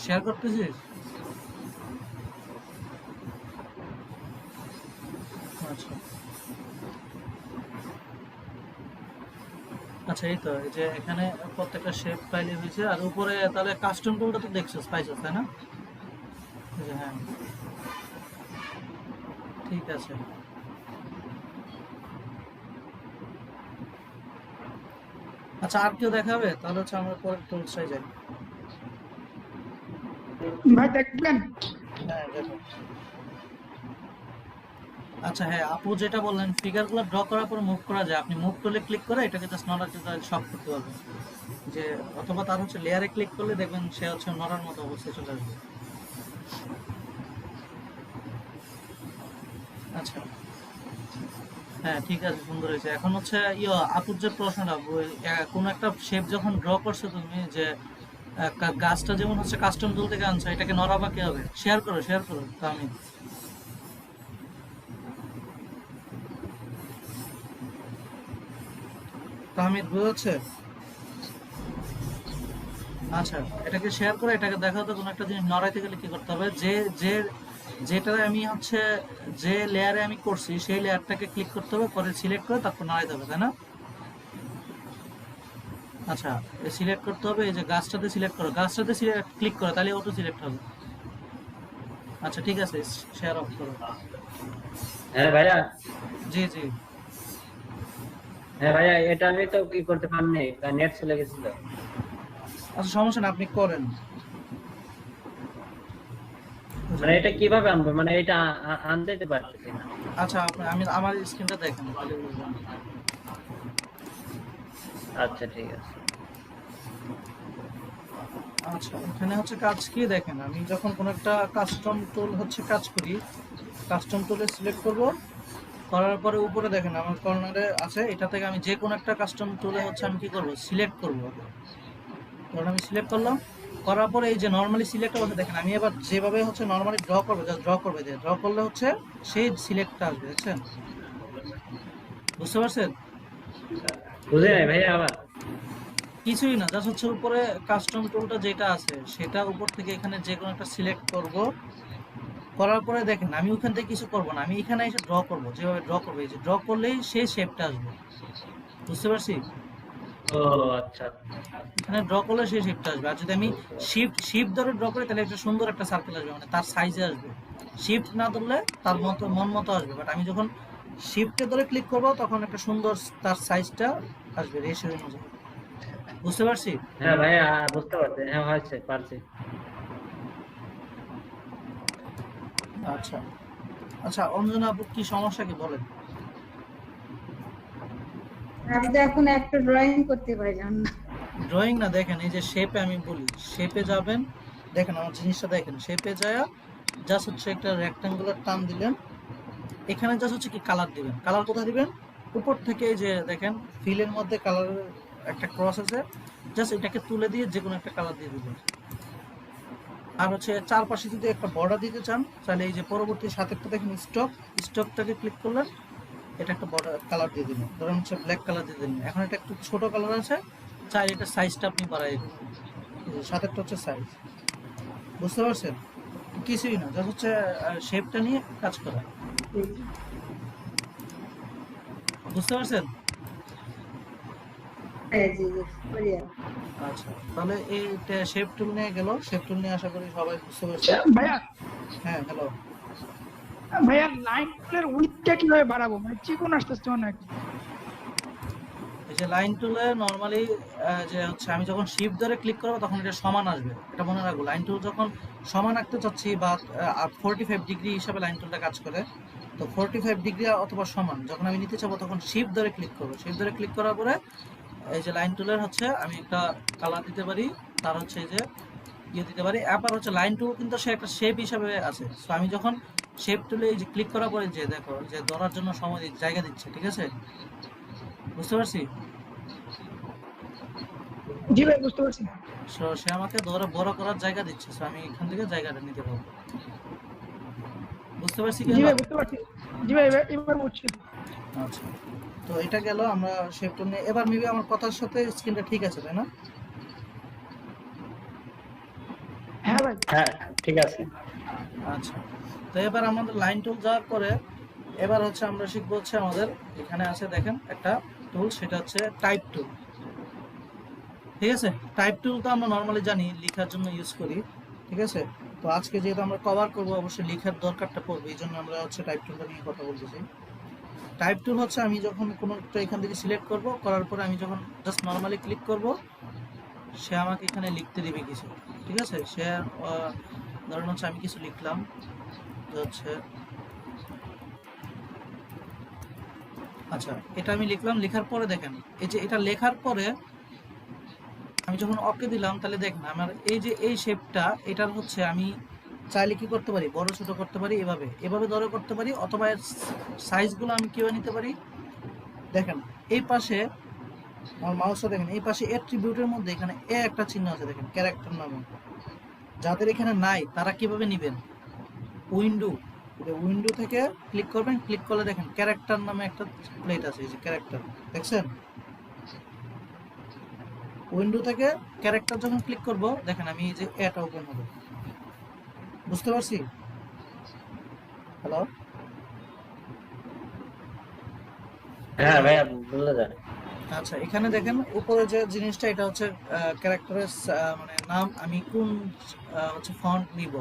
শেয়ার করতেছিস? আচ্ছা আচ্ছা এই তো এই যে এখানে প্রত্যেকটা শেপ ফাইলে হয়েছে, আর উপরে তাহলে কাস্টম টুলটা তো দেখছিস পাইছিস তাই না? এই যে হ্যাঁ ঠিক আছে। আচ্ছা, আর কেউ দেখাবে? তাহলে হচ্ছে আমরা পরের টুলসটাই যাই। ভাই দেখবেন? হ্যাঁ, দেখো। আচ্ছা হ্যাঁ, আপু যেটা বললেন ফিগারগুলো ড্র করার পর মুভ করা যায়, আপনি মুভ টুলে ক্লিক করে এটাকে জাস্ট নড়াতে সব করতে পারবেন। যে অথবা তার হচ্ছে লেয়ারে ক্লিক করলে দেখবেন সে হচ্ছে নড়ার মতো অবস্থায় চলে আসবে। আচ্ছা হ্যাঁ, ঠিক আছে, সুন্দর হয়েছে। এখন হচ্ছে আপুর যে প্রশ্নটা, কোনো একটা শেপ যখন ড্র করছো তুমি, যে গাছটা যেমন হচ্ছে কাস্টম টুল থেকে আনছো, এটাকে নড়াবা কি হবে? শেয়ার করো তো আমি তাহমিদ বুঝাচ্ছে। আচ্ছা, এটাকে শেয়ার করে এটাকে দেখাও তো। কোনো একটা জিনিস নড়াইতে গেলে কি করতে হবে? যে যে যেটা আমি হচ্ছে যে লেয়ারে আমি করছি সেই লেয়ারটাকে ক্লিক করতে হবে, পরে সিলেক্ট করে তারপর নড়াইতে হবে, তাই না? আচ্ছা, সিলেক্ট করতে হবে, এই যে গাছটাতে সিলেক্ট করো, গাছটাতে ক্লিক করো, তাহলে অটো সিলেক্ট হবে। আচ্ছা ঠিক আছে, শেয়ার অফ করো। হ্যাঁ ভাইয়া, জি জি। হ্যাঁ ভাইয়া, এটা আমি তো কি করতে পারিনি, নেট চলে গেছিল। আচ্ছা সমস্যা না, আপনি করেন। মানে এটা কিভাবে আনবো, মানে এটা আনতে পারতেছি না। আচ্ছা আমি আমার স্ক্রিনটা দেখেন তাহলে বুঝবেন। আচ্ছা ঠিক আছে। আচ্ছা, এখানে হচ্ছে কাজ কি দেখেন, আমি যখন কোনো একটা কাস্টম টুল হচ্ছে কাজ করি, কাস্টম টুলে সিলেক্ট করব, করার পরে উপরে দেখেন আমার কর্নারে আছে, এটা থেকে আমি যে কোনো একটা কাস্টম টুলে হচ্ছে আমি কি করব, সিলেক্ট করব। ধরুন আমি সিলেক্ট করলাম, করার পরে এই যে নর্মালি সিলেক্ট অবস্থা দেখেন, আমি এবার যেভাবে হচ্ছে নর্মালি ড্র করবো, জাস্ট ড্র করবে, যে ড্র করলে হচ্ছে সেই সিলেক্টটা আসবে, দেখছেন? বুঝতে পারছেন? বুঝে নাই ভাইয়া আবার? কিছুই না, জাস্ট হচ্ছে উপরে কাস্টম টুলটা যেটা আছে সেটা উপর থেকে এখানে যে কোনো একটা সিলেক্ট করব, করার পরে দেখেন আমি ওখান থেকে কিছু করব না, আমি এখানে এসে ড্র করব, যেভাবে ড্র করবো, এই যে ড্র করলেই সেই শেপটা আসবে। বুঝতে পারছি? ও আচ্ছা। এখানে ড্র করলে সেই শেপটা আসবে। আর যদি আমি শিফট ধরে ড্র করি তাহলে একটা সুন্দর একটা সার্কেল আসবে, মানে তার সাইজে আসবে। শিফট না ধরলে তার মতো মন মতো আসবে, বাট আমি যখন শিফটে ধরে ক্লিক করব তখন একটা সুন্দর তার সাইজটা আসবে রেশিও অনুযায়ী। বুঝতে পারছি? হ্যাঁ ভাইয়া, বুঝতে পারছি, হ্যাঁ হয়েছে, পারছি। আচ্ছা আচ্ছা, অঞ্জনা আপু কি সমস্যা কি বলেন? আমি তো এখন একটা ড্রয়িং করতে পারি না। ড্রয়িং না, দেখেন এই যে শেপে, আমি বলি শেপে যাবেন, দেখেন আমার জিনিসটা দেখেন, শেপে যায় জাস্ট হচ্ছে একটা রেক্ট্যাঙ্গুলার টান দিলেন, এখানে জাস্ট হচ্ছে কি কালার দিবেন। কালার কোথায় দিবেন? উপর থেকে এই যে দেখেন ফিলের মধ্যে কালারের একটা ক্রস আছে, জাস্ট এটাকে তুলে দিয়ে যে কোনো একটা কালার দিয়ে দিবেন। আর হচ্ছে চারপাশে যদি একটা বর্ডার দিতে চান তাহলে এই যে পরবর্তী সাথেরটা দেখেন স্টকটাকে ক্লিক করলেন, এটা একটা বর্ডার কালার দিয়ে দিবেন, ধরুন হচ্ছে ব্ল্যাক কালার দিয়ে দিলেন। এখন এটা একটু ছোট কালার আছে, চাই এটা সাইজটা আপনি বাড়াই দিবেন, সাথেরটা হচ্ছে সাইজ। বুঝতে পারছেন? কিছুই না, জাস্ট হচ্ছে শেপটা নিয়ে কাজ করা। বুঝতে পারছেন? হ্যাঁ, জি জি, করি আর। আচ্ছা, তাহলে এই শেপ টুল নিয়ে গেল, শেপ টুল নিয়ে আশা করি সবাই বুঝতে পারছে। ভাইয়া হ্যাঁ হ্যালো। ভাইয়া লাইন টুলের উইথটা কিভাবে বাড়াবো? মানে চিকন আসতেছে অনেক। এই যে লাইন টুলে নরমালি যে হচ্ছে আমি যখন শিফট ধরে ক্লিক করবো তখন এটা সমান আসবে, এটা মনে রাখবো। লাইন টুল যখন সমান আঁকতে চাচ্ছি বা 45 ডিগ্রি হিসাবে লাইন টুলটা কাজ করে, তো 45 ডিগ্রি অথবা সমান যখন আমি নিতে চাবো তখন শিফট ধরে ক্লিক করবো। শিফট ধরে ক্লিক করার পরে এই যে লাইন টুলের হচ্ছে আমি একটা কালার দিতে পারি, তার হচ্ছে এই যে দিতে পারি। আবার হচ্ছে লাইন টুল কিন্তু সে একটা শেপ হিসাবে আছে, তো আমি যখন শেপ টুলে এই যে ক্লিক করার পরে যে দেখো যে ধরার জন্য সময় জায়গা দিচ্ছে, ঠিক আছে? বুঝতে পারছি? জি ভাই, বুঝতে পারছি। সে আমাকে ধরে বড় করার জায়গা দিচ্ছে, তো আমি এখান থেকে জায়গাটা নিতে পারবো। বুঝতে পারছি কি? জি ভাই, বুঝতে পারছি। জি ভাই, এবার বুঝছি। আচ্ছা, তো এটা গেল আমরা শেপ টুল নিয়ে। এবার মেবি আমার কথার সাথে স্ক্রিনটা ঠিক আছে, তাই না? হ্যাঁ ভাই। হ্যাঁ ঠিক আছে। আচ্ছা, তো এবার আমাদের লাইন টুল যাওয়ার পরে এবার হচ্ছে আমরা শিখবো হচ্ছে আমাদের এখানে আছে দেখেন একটা টুল, সেটা হচ্ছে টাইপ টুল। ঠিক আছে, টাইপ টুল তো আমরা নর্মালি জানি লেখার জন্য ইউজ করি, ঠিক আছে? তো আজকে যেহেতু আমরা কভার করবো অবশ্যই লেখার দরকারটা পড়বে, এই জন্য আমরা হচ্ছে টাইপ টুলটা নিয়ে কথা বলতেছি। টাইপ টুল হচ্ছে আমি যখন কোনো একটা এখান থেকে সিলেক্ট করব, করার পরে আমি যখন জাস্ট নর্মালি ক্লিক করব, সে আমাকে এখানে লিখতে দিবে কিছু, ঠিক আছে। সে ধরেন হচ্ছে আমি কিছু লিখলাম, যে হচ্ছে আচ্ছা এটা আমি লিখলাম, লেখার পরে দেখেন এই যে এটা লেখার পরে আমি যখন ওকে দিলাম, তাহলে দেখেন আমার এই যে এই শেপটা, এটার হচ্ছে আমি চাইলে কি করতে পারি, বড় ছোট করতে পারি, এভাবে এভাবে ধরে করতে পারি, অথবা এর সাইজগুলো আমি কিভাবে নিতে পারি। দেখেন এই পাশে আমার মাউসটা দেখেন, এই পাশে অ্যাট্রিবিউটের মধ্যে এখানে এ একটা চিহ্ন আছে দেখেন, ক্যারেক্টার নামে। যাদের এখানে নাই তারা কিভাবে নেবেন, উইন্ডো থেকে ক্লিক করবেন, ক্লিক করলে দেখেন ক্যারেক্টার নামে একটা প্লেট আছে, এই যে ক্যারেক্টার দেখছেন। উইন্ডো থেকে ক্যারেক্টার যখন ক্লিক করব, দেখেন আমি এই যে এটা ওপেন হবে, বুঝতে পারছি? হ্যালো, হ্যাঁ ভাইয়া বলে যায়। আচ্ছা এখানে দেখেন উপরে যে জিনিসটা, এটা হচ্ছে ক্যারেক্টারের মানে নাম, আমি কোন হচ্ছে ফন্ট নিব।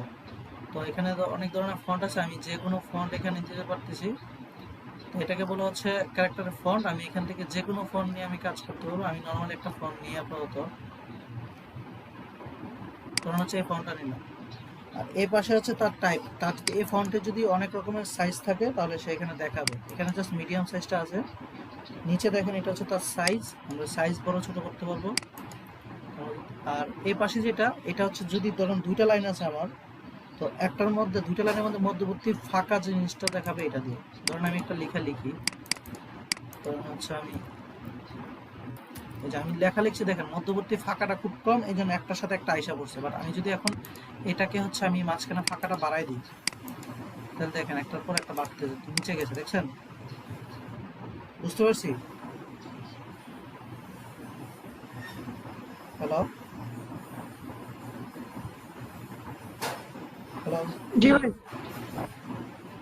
তো এখানে তো অনেক ধরনের ফন্ট আছে, আমি যে কোনো ফন্ট এখানে দিতে পারতেছি। তো এটাকে বলা হচ্ছে ক্যারেক্টারের ফন্ট। আমি এখান থেকে যে কোনো ফন্ট নিয়ে আমি কাজ করতে পারবো। আমি নর্মালি একটা ফন্ট নিয়ে আপাতত ধরুন হচ্ছে এই ফন্টটা নিলাম। আর এই পাশে হচ্ছে তার টাইপ, তার এই ফন্টে যদি অনেক রকমের সাইজ থাকে তাহলে সে এখানে দেখাবে। এখানে জাস্ট মিডিয়াম সাইজটা আছে। নিচে দেখেন এটা হচ্ছে তার সাইজ, আমরা সাইজ বড় ছোট করতে পারবো। আর এই পাশে যেটা, এটা হচ্ছে যদি ধরুন দুইটা লাইন আছে আমার, তো একটার মধ্যে দুইটা লাইনের মধ্যে মধ্যবর্তী ফাঁকা জিনিসটা দেখাবে এটা দিয়ে। ধরুন আমি একটা লেখা লিখি, ধরুন হচ্ছে আমি এই যে আমি লেখা লিখছি, দেখেন মধ্যবর্তী ফাঁকাটা খুব কম, এই জন্য একটার সাথে একটা আইসা পড়ছে। বাট আমি যদি এখন এটাকে হচ্ছে আমি মাঝখানে ফাঁকাটা বাড়াই দিই, তাহলে দেখেন একটার পর একটা বাড়তে নিচে গেছে, দেখছেন? বুঝতে পারছি? হ্যালো হ্যালো, জি ভাই।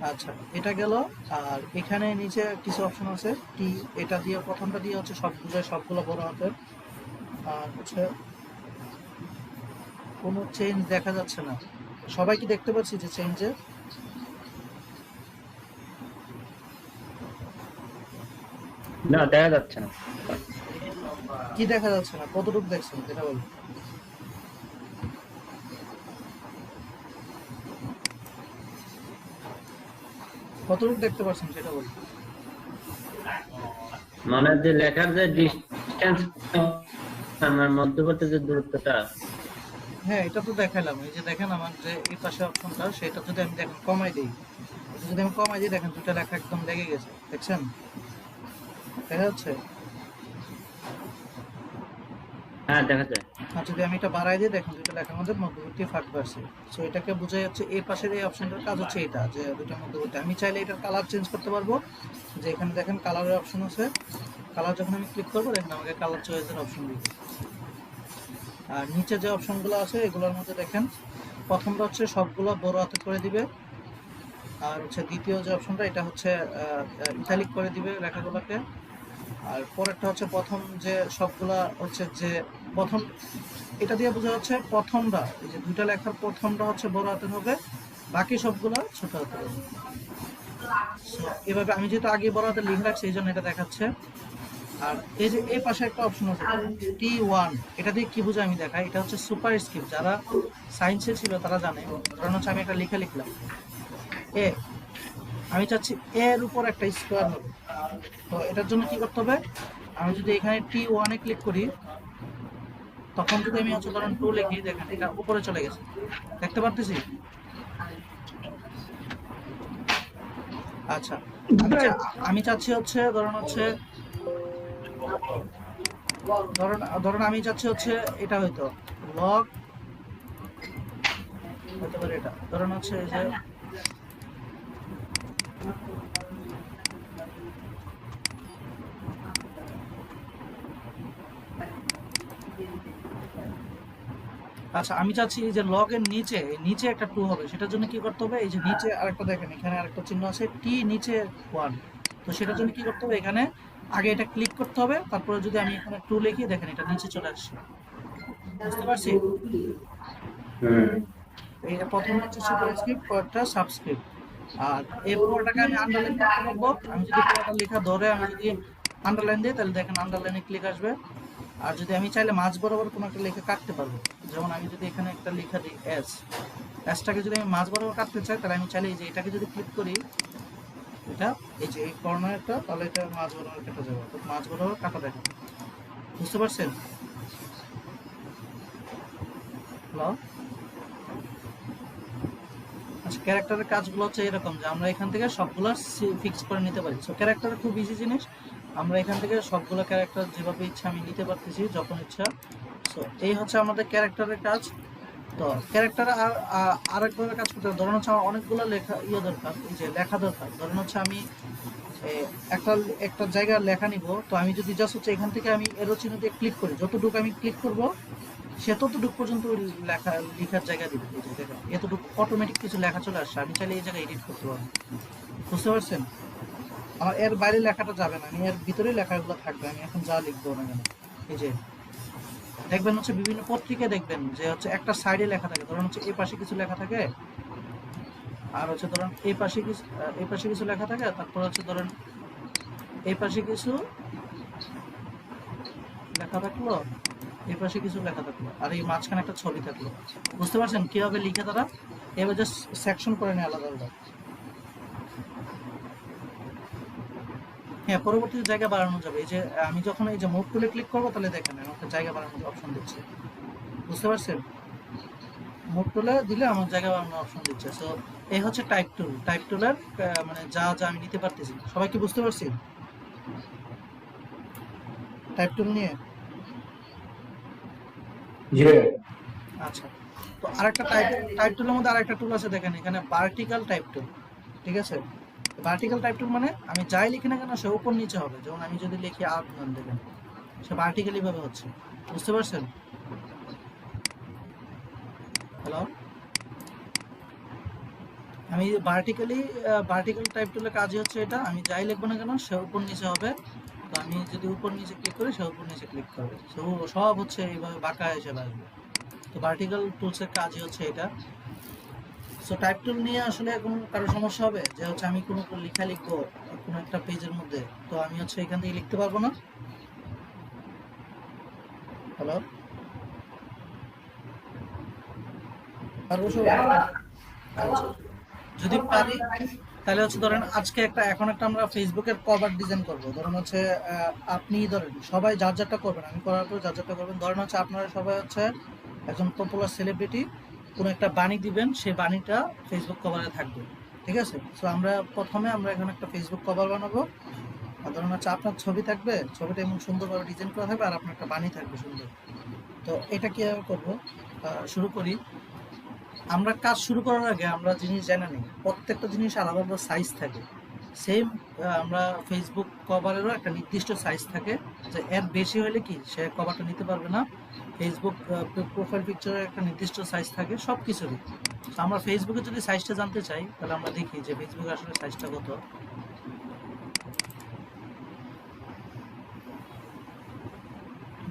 আচ্ছা এটা গেল। আর এখানে নিচে কিছু অপশন আছে, টি, এটা দিয়ে প্রথমটা দিয়ে হচ্ছে সবগুলো বড় হাতের। আর হচ্ছে কোনো চেঞ্জ দেখা যাচ্ছে না, সবাই কি দেখতে পাচ্ছি যে চেঞ্জে? না দেখা যাচ্ছে না। কি দেখা যাচ্ছে না, কতটুকু দেখছেন এটা বলুন। কতটুকু দেখতে পাচ্ছেন সেটা বলুন। মানে যে লেখার যে ডিসটেন্স, আমার মধ্যবর্তী যে দূরত্বটা। হ্যাঁ এটা তো দেখালাম, এই যে দেখেন আমার যে এই পাশে অপশনটা, সেটা যদি আমি দেখেন কমাই দিই, এটা যদি আমি কমাই দিই, দেখেন দুটো লেখা একদম লেগে গেছে, দেখছেন? দেখা যাচ্ছে? হ্যাঁ দেখা যায়। আর যদি আমি এটা বাড়াই দিই, দেখেন দুটো লেখার মধ্যে মধ্যবর্তী ফাঁক পাচ্ছে। সো এটাকে বোঝা যাচ্ছে এই পাশের এই অপশনটার কাজ হচ্ছে এটা, যে দুটোর মধ্যবর্তী। আমি চাইলে এটার কালার চেঞ্জ করতে পারবো, যে এখানে দেখেন কালারের অপশন আছে, কালার যখন আমি ক্লিক করবো, দেখেন আমাকে কালার চয়েসের অপশন দিবে। আর নিচে যে অপশনগুলো আছে এগুলোর মধ্যে দেখেন প্রথমটা হচ্ছে সবগুলো বড় হাতে করে দিবে, আর হচ্ছে দ্বিতীয় যে অপশনটা, এটা হচ্ছে ইটালিক করে দিবে লেখাগুলোকে। আর পরেরটা হচ্ছে প্রথম যে সবগুলা হচ্ছে যে প্রথম, এটা দিয়ে বোঝা যাচ্ছে প্রথমটা, এই যে দুইটা লেখার প্রথমটা হচ্ছে বড় হাতের হবে, বাকি সবগুলো ছোট হাতের হবে। So, এভাবে আমি যেহেতু আগে বড় হাতের লিঙ্ক রাখছি, এই জন্য এটা দেখাচ্ছে। আর এই যে এই পাশে একটা অপশন আছে T1, এটা দিয়ে কি বোঝায় আমি দেখাই। এটা হচ্ছে সুপার স্ক্রিপ্ট, যারা সায়েন্সে ছিল তারা জানে। কারণ হচ্ছে আমি একটা লেখা লিখলাম এ, আমি চাচ্ছি এর উপর একটা স্কোয়ার হবে। তো এটার জন্য কি করতে হবে, আমি যদি এখানে T1 এ ক্লিক করি, তখন যদি আমি হচ্ছে ধরেন 2 লিখি, দেখেন এটা উপরে চলে গেছে, দেখতে পারতেছি? আচ্ছা আমি চাচ্ছি হচ্ছে ধরেন হচ্ছে ধরেন আমি চাচ্ছি হচ্ছে এটা হয়তো লগ হতে পারে, এটা ধরেন হচ্ছে এই যে আচ্ছা আমি চাচ্ছি যে লগের নিচে নিচে একটা 2 হবে, সেটার জন্য কি করতে হবে, এই যে নিচে আরেকটা দেখেন এখানে আরেকটা চিহ্ন আছে টি, নিচে 1। তো সেটার জন্য কি করতে হবে, এখানে আগে এটা ক্লিক করতে হবে, তারপরে যদি আমি এখানে 2 লিখি, দেখেন এটা নিচে চলে আসছে। বুঝতে পারছি? এই প্রথমে হচ্ছে সুপারস্ক্রিপ্ট, পরেরটা সাবস্ক্রিপ্ট। আর এই পুরোটাকে আমি আন্ডারলাইন করতে পারবো। আমি যদি পুরোটা লেখা ধরে আমি যদি আন্ডারলাইন দিই তাহলে দেখেন আন্ডারলাইনে ক্লিক আসবে। আর যদি আমি চাইলে মাঝ বরাবর কোনো একটা লেখা কাটতে পারবো, যেমন আমি যদি এখানে একটা লেখা দিই এসটাকে যদি আমি মাঝ বরাবর কাটতে চাই তাহলে আমি চাইলে এই যে এটাকে যদি ক্লিক করি, এটা এই যে এই কর্নারটা, তাহলে এটা মাঝ বরাবর কেটে যাবে, তো মাঝ বরাবর কাটা দেখেন, বুঝতে পারছেন? হ্যালো, আচ্ছা, ক্যারেক্টারের কাজগুলো হচ্ছে এরকম যে আমরা এখান থেকে সবগুলো ফিক্স করে নিতে পারি। সো ক্যারেক্টার খুব ইজি জিনিস, আমরা এখান থেকে সবগুলো ক্যারেক্টার যেভাবে ইচ্ছা আমি নিতে পারতেছি যখন ইচ্ছা। সো এই হচ্ছে আমাদের ক্যারেক্টারের কাজ। তো ক্যারেক্টারে আরেকভাবে কাজ করতে হবে। ধরুন হচ্ছে আমার অনেকগুলো লেখা দরকার, এই যে লেখা দরকার। ধরুন হচ্ছে আমি একটা জায়গায় লেখা নিব, তো আমি যদি জাস্ট হচ্ছে এখান থেকে আমি এরো চিহ্ন দিয়ে ক্লিক করি, যতটুকু আমি ক্লিক করব সে ততটুকু পর্যন্ত ওই লেখার জায়গা দিবে। এই যে দেখেন এতটুকু অটোমেটিক কিছু লেখা চলে আসছে, আমি চাইলে এই জায়গায় এডিট করতে পারবো, বুঝতে পারছেন? আমার এর বাইরে লেখাটা যাবে না, আমি এর ভিতরেই লেখাগুলো থাকবে, আমি এখন যা লিখবো না কেন। এই যে দেখবেন হচ্ছে বিভিন্ন পত্রিকায় দেখবেন যে হচ্ছে একটা সাইডে লেখা থাকে, ধরুন হচ্ছে এই পাশে কিছু লেখা থাকে, আর হচ্ছে ধরুন এই পাশে কিছু লেখা থাকে, তারপর হচ্ছে ধরুন এই পাশে কিছু লেখা থাকলো, এই পাশে কিছু লেখা থাকলো, আর এই মাঝখানে একটা ছবি থাকলো, বুঝতে পারছেন কিভাবে লিখে তারা এবার জাস্ট সেকশন করে নেয় আলাদা আলাদা। হ্যাঁ, পরবর্তীতে জায়গা বাড়ানো যাবে। এই যে আমি যখন এই যে মুভ টুলে ক্লিক করবো তাহলে দেখেন আমাকে জায়গা বাড়ানোর অপশন দিচ্ছে, বুঝতে পারছেন? মুভ টুলে দিলে আমার জায়গা বাড়ানোর অপশন দিচ্ছে। সো এই হচ্ছে টাইপ টুল। টাইপ টুলের মানে যা যা আমি নিতে পারতেছি, সবাই কি বুঝতে পারছি টাইপ টুল নিয়ে? আচ্ছা, তো আরেকটা টাইপ টুলের মধ্যে আরেকটা টুল আছে, দেখেন এখানে ভার্টিক্যাল টাইপ টুল, ঠিক আছে? ভার্টিক্যাল টাইপ টুল মানে আমি যাই লিখি না কেন সে উপর নিচে হবে। যেমন আমি যদি লিখি আর্টম্যান, দেখেন সে ভার্টিক্যালি ভাবে হচ্ছে, বুঝতে পারছেন? হ্যালো, আমি ভার্টিক্যাল টাইপ টুলের কাজই হচ্ছে এটা, আমি যাই লিখবো না কেন সে উপর নিচে হবে। তো আমি যদি উপর নিচে ক্লিক করি সে উপর নিচে ক্লিক করবে, সব হচ্ছে এইভাবে বাঁকা হিসেবে আসবে। তো ভার্টিক্যাল টুলসের কাজই হচ্ছে এটা। সো টাইপ টুল নিয়ে আসলে এখন কারো সমস্যা হবে যে হচ্ছে আমি কোনো লেখা লিখবো কোনো একটা পেজের মধ্যে, তো আমি হচ্ছে এখান থেকে লিখতে পারবো না। হ্যালো, পারবো সবাই? আচ্ছা, যদি পারি তাহলে হচ্ছে ধরেন আজকে এখন একটা আমরা ফেসবুকের কভার ডিজাইন করব। ধরেন হচ্ছে আপনি ধরেন সবাই যার যারটা করবেন, আমি করার পর যার যারটা করবেন। ধরেন হচ্ছে আপনারা সবাই হচ্ছে একজন পপুলার সেলিব্রিটি, কোনো একটা বাণী দিবেন, সেই বাণীটা ফেসবুক কভারে থাকবে, ঠিক আছে? সো প্রথমে আমরা এখন একটা ফেসবুক কভার বানাবো। আর ধরুন হচ্ছে আপনার ছবি থাকবে, ছবিটা এমন সুন্দরভাবে ডিজাইন করা থাকবে, আর আপনার একটা বাণী থাকবে সুন্দর। তো এটা কিভাবে করবো, শুরু করি। আমরা কাজ শুরু করার আগে আমরা জিনিস জানা নেই, প্রত্যেকটা জিনিস আলাদা আলাদা সাইজ থাকে। সেম আমরা ফেসবুক কভারেরও একটা নির্দিষ্ট সাইজ থাকে, যে এর বেশি হলে কি সে কভারটা নিতে পারবে না। ফেসবুক প্রোফাইল পিকচারের একটা নির্দিষ্ট সাইজ থাকে সব কিছুরই। আমরা ফেসবুকে যদি সাইজটা জানতে চাই তাহলে আমরা দেখি যে ফেসবুকে আসলে সাইজটা কত।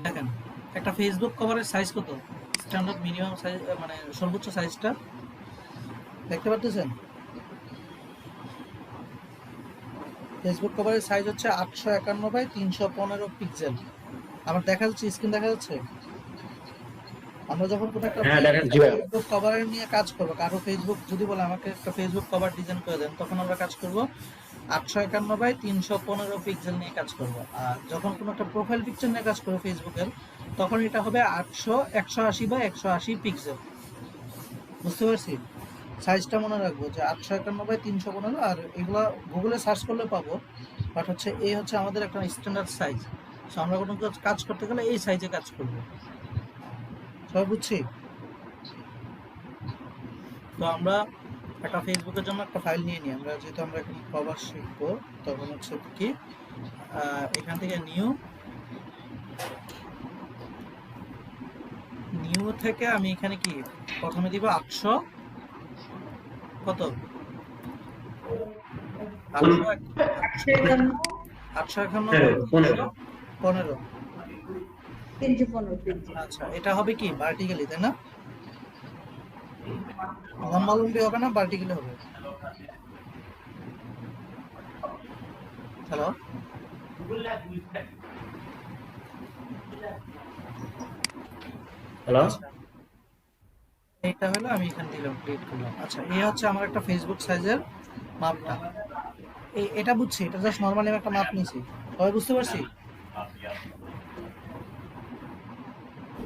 দেখেন একটা ফেসবুক কভারের সাইজ কত, স্ট্যান্ডার্ড মিনিমাম সাইজ মানে সর্বোচ্চ সাইজটা দেখতে পাচ্ছেন? ফেসবুক কভারের সাইজ হচ্ছে 851 × 315 পিক্সেল। আমার দেখা যাচ্ছে, স্ক্রিন দেখা যাচ্ছে? আমরা যখন কোনো একটা ফেসবুক কভারের নিয়ে কাজ করবো, কারো ফেসবুক যদি বলে আমাকে একটা ফেসবুক কভার ডিজাইন করে দেন, তখন আমরা কাজ করব 851 × 315 পিক্সেল নিয়ে কাজ করব। আর যখন কোনো একটা প্রোফাইল পিকচার নিয়ে কাজ করবো ফেসবুকের, তখন এটা হবে 180 পিক্সেল, বুঝতে পারছি? সাইজটা মনে রাখবো যে 851 × 315, আর এগুলো গুগলে সার্চ করলে পাবো। বাট হচ্ছে এই হচ্ছে আমাদের একটা স্ট্যান্ডার্ড সাইজ। সো আমরা কোনো কাজ করতে গেলে এই সাইজে কাজ করব, সবাই বুঝছি? তো আমরা একটা ফেসবুকের জন্য একটা ফাইল নিয়ে নিই। আমরা যেহেতু আমরা এখন কভার শিখবো, তখন হচ্ছে কি এখান থেকে নিউ থেকে আমি এখানে কি প্রথমে দিব 800 কত 315। আচ্ছা, এটা হবে কি ভার্টিক্যালি, তাই না? লম্বা লম্বি হবে না, ভার্টিক্যালি হবে। হ্যালো, হ্যালো, আচ্ছা এইটা হলো, আমি এখানে দিলাম, ক্রিয়েট করলাম। আচ্ছা, এই হচ্ছে আমার একটা ফেসবুক সাইজের মাপটা। এটা বুঝছি, এটা জাস্ট নরমালি আমি একটা মাপ নিছি। সবাই বুঝতে পারছি?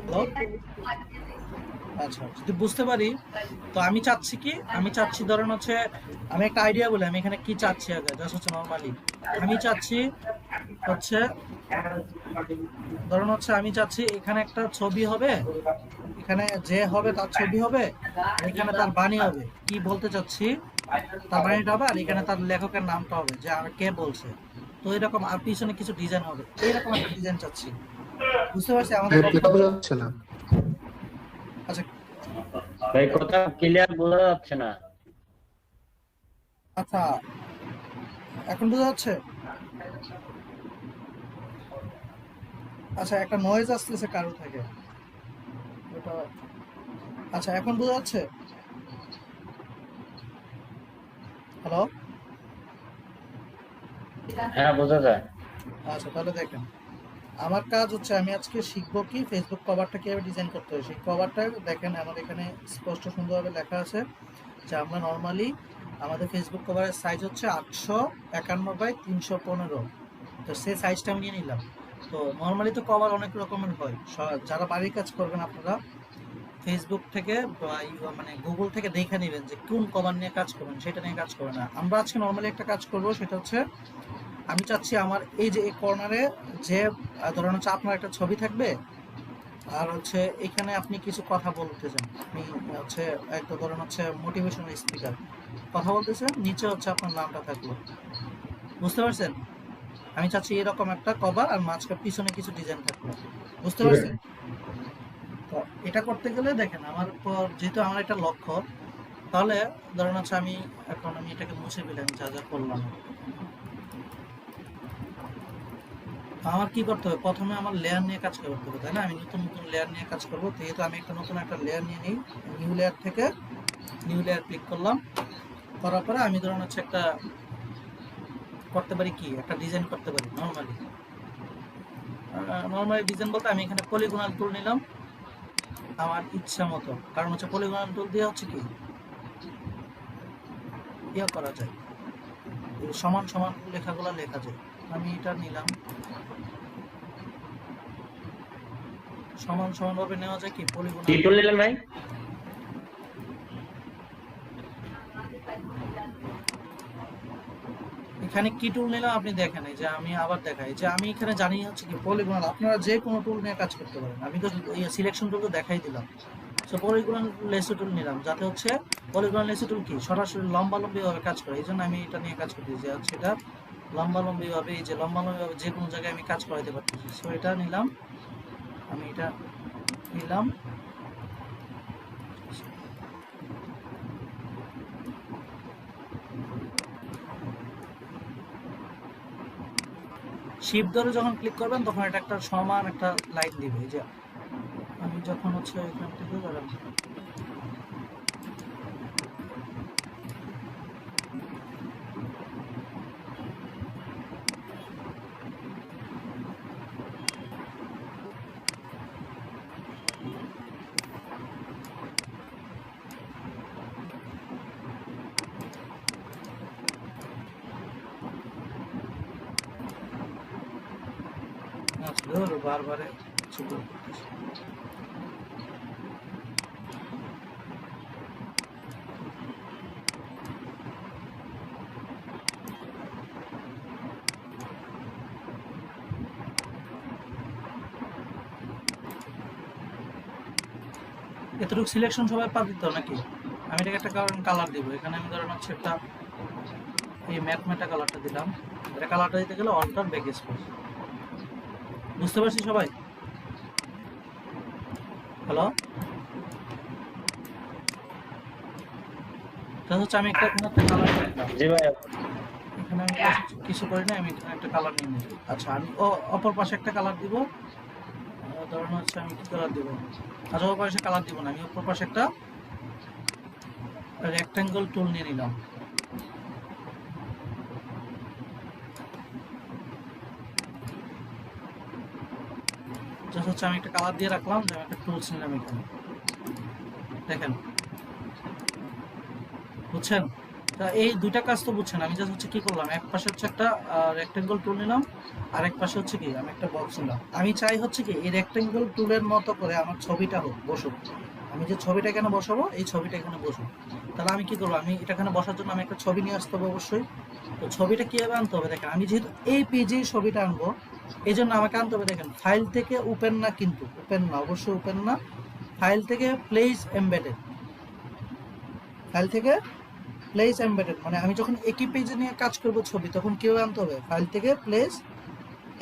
হ্যালো? আচ্ছা, যদি বুঝতে পারি, তো আমি চাচ্ছি কি, আমি চাচ্ছি ধরেন হচ্ছে, আমি একটা আইডিয়া বলি আমি এখানে কি চাচ্ছি আগে, জাস্ট হচ্ছে নরমালি আমি চাচ্ছি হচ্ছে, ধরেন হচ্ছে আমি চাচ্ছি এখানে একটা ছবি হবে, এখানে যে হবে তার ছবি হবে, আর এখানে তার বাণী হবে, কি বলতে চাচ্ছি তার বাণীটা হবে, আর এখানে তার লেখকের নামটা হবে যে আর কে বলছে। তো এরকম, আর পিছনে কিছু ডিজাইন হবে, এইরকম একটা ডিজাইন চাচ্ছি। বুঝতে পারছি আমাদের কথা বোঝা যাচ্ছে না। আচ্ছা, ভাই কথা ক্লিয়ার বোঝা যাচ্ছে না। আচ্ছা এখন বোঝা যাচ্ছে? আচ্ছা, একটা নয়েজ আসতেছে কারো থেকে, ওটা। আচ্ছা, এখন বোঝা যাচ্ছে? হ্যালো? হ্যাঁ, বোঝা যায়। আচ্ছা, তাহলে দেখেন, আমার কাজ হচ্ছে আমি আজকে শিখবো কি ফেসবুক কভারটা কিভাবে ডিজাইন করতে হয়। সেই কভারটা দেখেন আমার এখানে স্পষ্ট সুন্দরভাবে লেখা আছে যে আমরা নর্মালি আমাদের ফেসবুক কভারের সাইজ হচ্ছে 851 বাই 315। তো সেই সাইজটা আমি নিয়ে নিলাম। তো নর্মালি তো কভার অনেক রকমের হয়, যারা বাড়ির কাজ করবেন আপনারা ফেসবুক থেকে বা মানে গুগল থেকে দেখে নেবেন যে কোন কভার নিয়ে কাজ করবেন, সেটা নিয়ে কাজ করবেন না। আমরা আজকে নর্মালি একটা কাজ করব, সেটা হচ্ছে আমি চাচ্ছি আমার এই যে এই কর্নারে যে ধরেন হচ্ছে আপনার একটা ছবি থাকবে, আর হচ্ছে এখানে আপনি কিছু কথা বলতে চান, আপনি হচ্ছে একটা ধরেন হচ্ছে মোটিভেশনাল স্পিকার কথা বলতেছেন, নিচে হচ্ছে আপনার নামটা থাকলো। বুঝতে পারছেন? আমি চাচ্ছি এরকম একটা কভার, আর মাঝখানে পিছনে কিছু ডিজাইন থাকলো। বুঝতে পারছেন? তো এটা করতে গেলে দেখেন আমার পর যেহেতু আমার একটা লক্ষ্য, তাহলে ধরেন হচ্ছে আমি এটাকে মুছে ফেলে আমি যা যা করলাম, আমার কি করতে হবে, প্রথমে আমার লেয়ার নিয়ে কাজ করতে হবে, তাই না? আমি নতুন নতুন লেয়ার নিয়ে কাজ করবো, যেহেতু আমি একটা নতুন একটা লেয়ার নিয়ে নিই, নিউ লেয়ার থেকে নিউ লেয়ার ক্লিক করলাম, করার পরে আমি ধরুন হচ্ছে একটা করতে পারি কি, একটা ডিজাইন করতে পারি নর্মালি ডিজাইন বলতে আমি এখানে পলিগোনাল টুল নিলাম আমার ইচ্ছা মতো, কারণ হচ্ছে পলিগোনাল টুল দিয়ে হচ্ছে কি ইয়ে করা যায়, সমান সমান লেখাগুলো লেখা যায়। আমি এটা নিলাম, সমান সমান ভাবে নেওয়া যায় কি পলিগন। কি টুল নিলেন ভাই? এখানে কি টুল নিলাম আপনি দেখেন, এই যে আমি আবার দেখাই যে আমি এখানে জানি হচ্ছে কি পলিগনাল, আপনারা যে কোনো টুল নিয়ে কাজ করতে পারেন। আমি তো এই সিলেকশন টুল তো দেখাই দিলাম। সো পলিগনাল লেসো টুল নিলাম, যাতে হচ্ছে পলিগনাল লেসো টুল কি সরাসরি লম্বালম্বি ভাবে কাজ করে, এই জন্য আমি এটা নিয়ে কাজ করতেছি যে হচ্ছে এটা লম্বালম্বি ভাবে, এই যে লম্বালম্বি ভাবে যে কোনো জায়গায় আমি কাজ করাইতে পারতেছি। সো এটা নিলাম, আমি এটা নিলাম, শিপ ধরে যখন ক্লিক করবেন তখন এটা একটা সমান একটা লাইন দিবে। এই যে আমি যখন হচ্ছে এখান থেকে দাঁড়াবো, বারবারে ছোট করতেছি। এতটুকু সিলেকশন সবাই পাবে তো নাকি? আমি এটাকে একটা কালার দিব, এখানে আমি ধরেন হচ্ছে একটা এই ম্যাটমেটা কালারটা দিলাম। এটা কালারটা দিতে গেলে অল্টার ব্যাক স্পেস। বুঝতে পারছি সবাই? হ্যালো, তাহলে হচ্ছে আমি একটা কালার দিলাম। জি ভাই। এখানে আমি কিছু করি না, আমি এখানে একটা কালার নিয়ে নিই। আচ্ছা, আমি অপর পাশে একটা কালার দিব, ধরুন হচ্ছে আমি কি কালার দিব, আচ্ছা অপর পাশে কালার দিব না, আমি অপর পাশে একটা রেক্ট্যাঙ্গল টুল নিয়ে নিলাম। হচ্ছে আমি একটা কালার দিয়ে রাখলাম, যে আমি একটা টুলস নিলাম এখানে, দেখেন বুঝছেন? তা এই দুইটা কাজ তো বুঝছেন। আমি জাস্ট হচ্ছে কি করলাম, এক পাশে হচ্ছে একটা রেক্টেঙ্গল টুল নিলাম, আর এক পাশে হচ্ছে কি আমি একটা বক্স নিলাম। আমি চাই হচ্ছে কি এই রেক্টেঙ্গল টুলের মতো করে আমার ছবিটা হোক, বসুক। আমি যে ছবিটা এখানে বসাবো, এই ছবিটা এখানে বসুক। তাহলে আমি কি করবো, আমি এটা এখানে বসার জন্য আমি একটা ছবি নিয়ে আসতে হবে অবশ্যই। তো ছবিটা কিভাবে আনতে হবে দেখেন, আমি যেহেতু এই পেজেই ছবিটা আনবো, এই জন্য আমাকে আনতে হবে দেখেন ফাইল থেকে ওপেন না, কিন্তু ওপেন না, অবশ্যই ওপেন না, ফাইল থেকে প্লেস এমবেডেড, ফাইল থেকে প্লেস এমবেডেড। মানে আমি যখন একই পেজে নিয়ে কাজ করব ছবি, তখন কিভাবে আনতে হবে, ফাইল থেকে প্লেস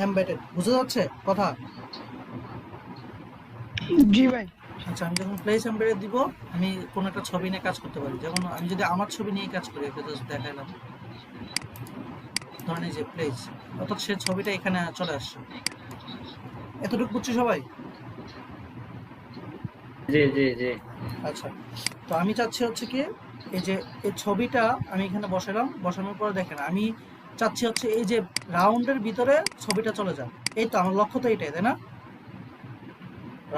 এমবেডেড। বুঝা যাচ্ছে কথা? জি ভাই। আচ্ছা, আমি যখন প্লেস এমবেডেড দিব, আমি কোনো একটা ছবি নিয়ে কাজ করতে পারি। যেমন আমি যদি আমার ছবি নিয়ে কাজ করি, একটা জাস্ট দেখাইলাম, ধরেন এই যে প্লেস, অর্থাৎ সে ছবিটা এখানে চলে আসছে। এতটুকু বুঝছি সবাই? জি জি জি। আচ্ছা, তো আমি চাচ্ছি হচ্ছে কি এই যে এই ছবিটা আমি এখানে বসালাম, বসানোর পরে দেখেন আমি চাচ্ছি হচ্ছে এই যে রাউন্ডের ভিতরে ছবিটা চলে যায়। এই তো আমার লক্ষ্য তো এটাই, তাই না?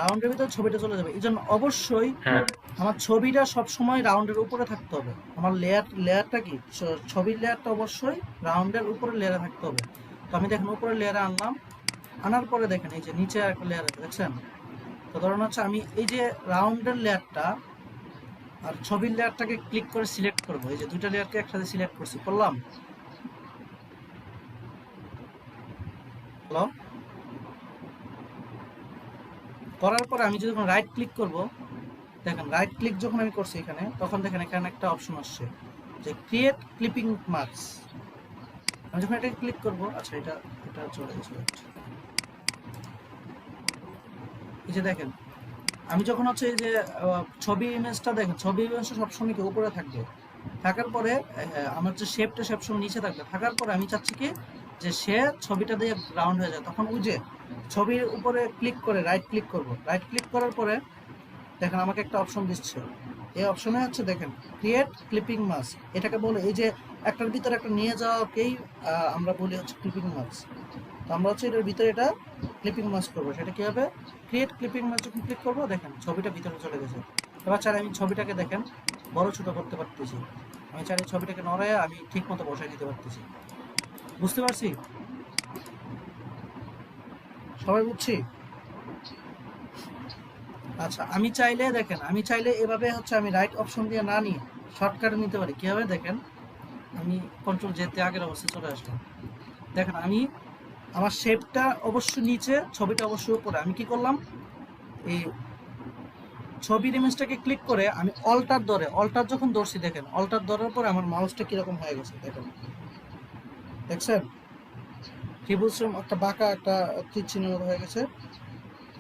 রাউন্ডের ভিতরে ছবিটা চলে যাবে, এই জন্য অবশ্যই হ্যাঁ আমার ছবিটা সবসময় রাউন্ডের উপরে থাকতে হবে। আমার লেয়ারটা কি, ছবির লেয়ারটা অবশ্যই রাউন্ডের উপরে লেয়ারে থাকতে হবে। তো আমি দেখেন উপরে লেয়ারে আনলাম, আনার পরে দেখেন এই যে নিচে একটা লেয়ার আছে, দেখছেন? তো ধরুন হচ্ছে আমি এই যে রাউন্ডের লেয়ারটা আর ছবির লেয়ারটাকে ক্লিক করে সিলেক্ট করব। এই যে দুইটা লেয়ারকে একসাথে সিলেক্ট করছি, করলাম। হ্যালো, করার পরে আমি যখন রাইট ক্লিক করব, দেখেন রাইট ক্লিক যখন আমি করছি এখানে, তখন দেখেন এখানে একটা অপশন আসছে যে ক্রিয়েট ক্লিপিং মার্কস। আমি যখন এটা ক্লিক করব, আচ্ছা এটা এটা চলে গেছে। এই যে দেখেন আমি যখন হচ্ছে এই যে ছবি ইমেজটা, দেখেন ছবি ইমেজটা সবসময় কি উপরে থাকবে, থাকার পরে আমার যে শেপটা সবসময় নিচে থাকবে। থাকার পরে আমি চাচ্ছি কি যে সে ছবিটা দিয়ে রাউন্ড হয়ে যায়, তখন ওই যে ছবির উপরে ক্লিক করে রাইট ক্লিক করব। রাইট ক্লিক করার পরে দেখেন আমাকে একটা অপশন দিচ্ছে, এই অপশনে হচ্ছে দেখেন ক্রিয়েট ক্লিপিং মাস্ক। এটাকে বলে এই যে একটার ভিতরে একটা নিয়ে যাওয়াকেই আমরা বলি হচ্ছে ক্লিপিং মাস্ক। তো আমরা হচ্ছে এটার ভিতরে এটা ক্লিপিং মাস্ক করবো। সেটা কি হবে, ক্রিয়েট ক্লিপিং মাস্ক যখন ক্লিক করবো, দেখেন ছবিটা ভিতরে চলে গেছে। এবার চাই আমি ছবিটাকে দেখেন বড় ছোট করতে পারতেছি, আমি চাই ছবিটাকে নড়ায় আমি ঠিক মতো বসায় নিতে পারতেছি। বুঝতে পারছি? সবাই বুঝছি? আচ্ছা, আমি চাইলে দেখেন, আমি চাইলে এভাবে হচ্ছে আমি রাইট অপশন দিয়ে না নিয়ে শর্টকাটে নিতে পারি। কিভাবে দেখেন, আমি কন্ট্রোল জেতে আগের অবস্থায় চলে আসলাম। দেখেন আমি আমার শেপটা অবশ্যই নিচে, ছবিটা অবশ্যই উপরে। আমি কি করলাম, এই ছবির ইমেজটাকে ক্লিক করে আমি অল্টার যখন ধরছি, দেখেন অল্টার ধরার পরে আমার মাউসটা কিরকম হয়ে গেছে, দেখেন দেখছেন ত্রিভুজ একটা বাঁকা একটা তীর চিহ্ন হয়ে গেছে।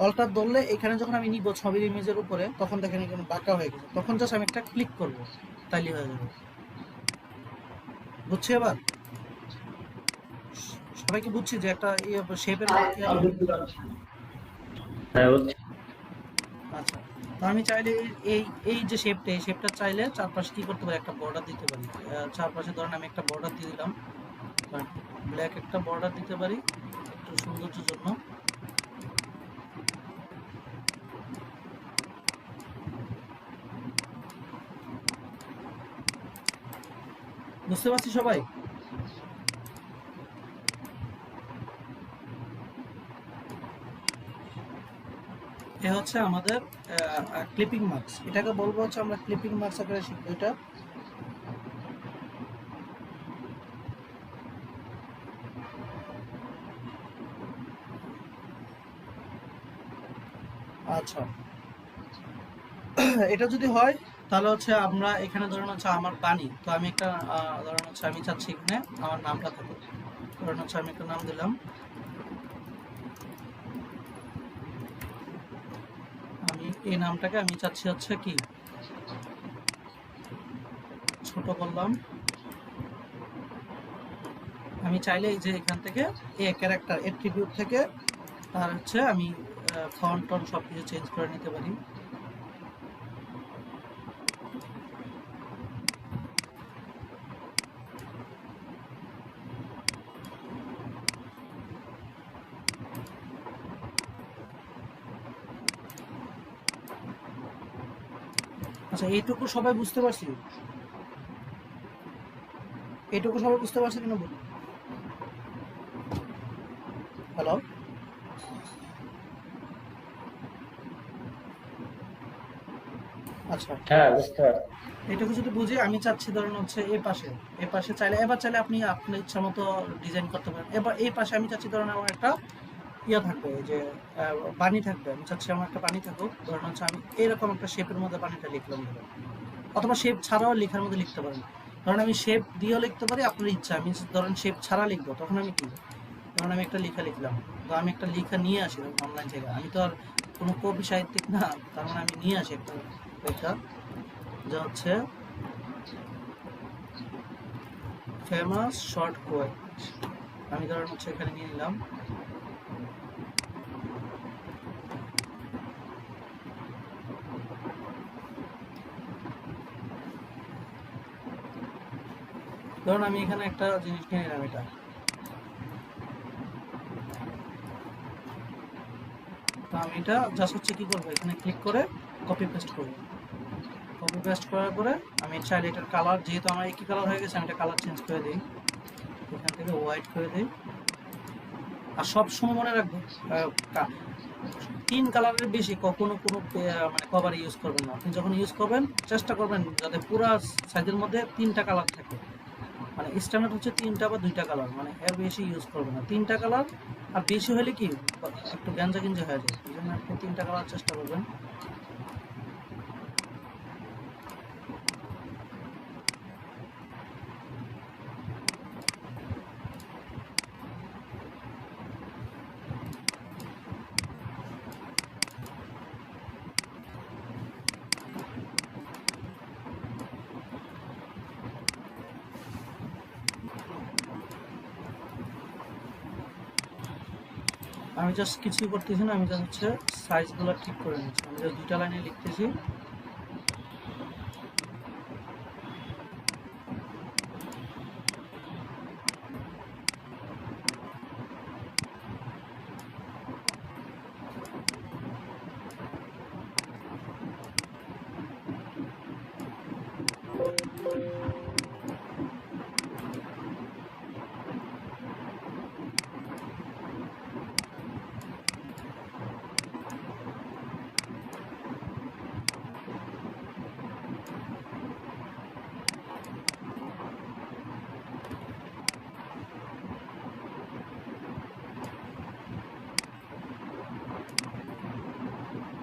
অল্টার ধরলে এখানে যখন আমি নিব ছবির ইমেজের উপরে, তখন দেখেন এখানে বাঁকা হয়ে গেছে। তখন জাস্ট আমি একটা ক্লিক করব, তাইলে হয়ে যাবে। বুঝছি এবার সবাইকে? বুঝছি যে একটা শেপের হ্যাঁ বুঝছি। আচ্ছা, তো আমি চাইলে এই এই যে শেপটা, এই শেপটা চাইলে চারপাশে কি করতে পারি, একটা বর্ডার দিতে পারি। চারপাশে ধরেন আমি একটা বর্ডার দিয়ে দিলাম, ব্ল্যাক একটা বর্ডার দিতে পারি একটু সৌন্দর্যের জন্য। বুঝতে পারছি সবাই? এ হচ্ছে আমাদের ক্লিপিং মার্কস। এটাকে বলবো হচ্ছে আমরা ক্লিপিং মার্কস আকারে শিখবো এটা। আচ্ছা, এটা যদি হয় তাহলে হচ্ছে আমরা এখানে ধরেন হচ্ছে আমার বাণী, তো আমি একটা ধরেন হচ্ছে আমি চাচ্ছি এখানে আমার নামটা থাকুক। ধরেন হচ্ছে আমি একটা নাম দিলাম, আমি এই নামটাকে আমি চাচ্ছি হচ্ছে কি ছোট করলাম। আমি চাইলে এই যে এখান থেকে ক্যারেক্টার অ্যাট্রিবিউট থেকে তার হচ্ছে আমি ফন্ট টন সব কিছু চেঞ্জ করে নিতে পারি। আচ্ছা, এইটুকু সবাই বুঝতে পারছি? এইটুকু সবাই বুঝতে পারছি কিনা বলুন। হ্যালো, আচ্ছা, হ্যাঁ বুঝতে পারছি। এইটুকু যদি বুঝি, আমি চাচ্ছি ধরুন হচ্ছে এই পাশে চাইলে, এবার চাইলে আপনি আপনার ইচ্ছা মতো ডিজাইন করতে পারেন। এবার এই পাশে আমি চাচ্ছি ধরুন আমার একটা ইয়ে থাকবে, এই যে পানি থাকবে। আমি চাচ্ছি আমার একটা পানি থাকুক, ধরুন হচ্ছে আমি এরকম একটা শেপের মধ্যে পানিটা লিখলাম ধরুন, অথবা শেপ ছাড়াও লেখার মধ্যে লিখতে পারেন। ধরুন আমি শেপ দিয়েও লিখতে পারি, আপনার ইচ্ছা। আমি ধরুন শেপ ছাড়া লিখবো, তখন আমি কি, ধরুন আমি একটা লেখা লিখলাম, তো আমি একটা লেখা নিয়ে আসি অনলাইন থেকে। আমি তো আর কোনো কবি সাহিত্যিক না, তার মানে আমি নিয়ে আসি একটা লেখা, যা হচ্ছে ফেমাস শর্ট কোয়েট। আমি ধরুন হচ্ছে এখানে নিয়ে নিলাম। ধরুন আমি এখানে একটা জিনিস নিয়ে নিলাম, এটা তো আমি এটা জাস্ট হচ্ছে কি করবো, এখানে ক্লিক করে কপি পেস্ট করবো। কপি পেস্ট করার পরে আমি চাইলে এটার কালার, যেহেতু আমার একই কালার হয়ে গেছে, আমি এটা কালার চেঞ্জ করে দিই, এখান থেকে হোয়াইট করে দিই। আর সব সময় মনে রাখবো 3 কালারের বেশি কখনো কোনো মানে কভার ইউজ করবেন না। আপনি যখন ইউজ করবেন চেষ্টা করবেন যাতে পুরো সাইজের মধ্যে 3টা কালার থাকে। মানে স্ট্যান্ডার্ড হচ্ছে 3টা বা 2টা কালার, মানে এর বেশি ইউজ করবেন না। 3টা কালার, আর বেশি হলে কি একটু গ্যাঞ্জা গিঞ্জা হয়ে যায়, এই জন্য আপনি 3টা কালার চেষ্টা করবেন। আমি জাস্ট কিছুই করতেছি না, আমি জাস্ট হচ্ছে সাইজগুলো ঠিক করে নিচ্ছি। আমি জাস্ট 2টা লাইনে লিখতেছি।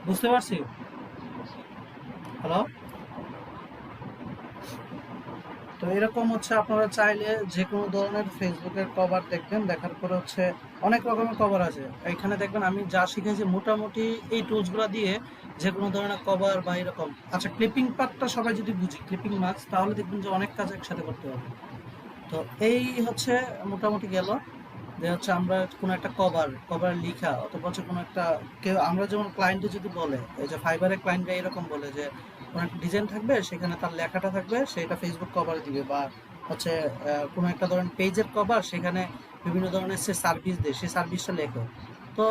বুঝতে পারছি? হ্যালো, তো এরকম হচ্ছে আপনারা চাইলে যে কোনো ধরনের ফেসবুকের কভার দেখবেন, দেখার পরে হচ্ছে অনেক রকমের কভার আছে। এখানে দেখবেন আমি যা শিখেছি মোটামুটি এই টুলসগুলো দিয়ে যে কোনো ধরনের কভার বা এরকম। আচ্ছা, ক্লিপিং পার্টটা সবাই যদি বুঝি, ক্লিপিং মার্কস, তাহলে দেখবেন যে অনেক কাজ একসাথে করতে হবে। তো এই হচ্ছে মোটামুটি গেল যে হচ্ছে আমরা কোনো একটা কভার লিখা, অথবা হচ্ছে কোনো একটা কেউ, আমরা যেমন ক্লায়েন্টে যদি বলে, এই যে ফাইবারের ক্লায়েন্টরা এরকম বলে যে কোনো একটা ডিজাইন থাকবে, সেখানে তার লেখাটা থাকবে, সেটা ফেসবুক কভারে দিবে, বা হচ্ছে কোনো একটা ধরেন পেজের কভার, সেখানে বিভিন্ন ধরনের সে সার্ভিস দেয়, সেই সার্ভিসটা লেখো। তো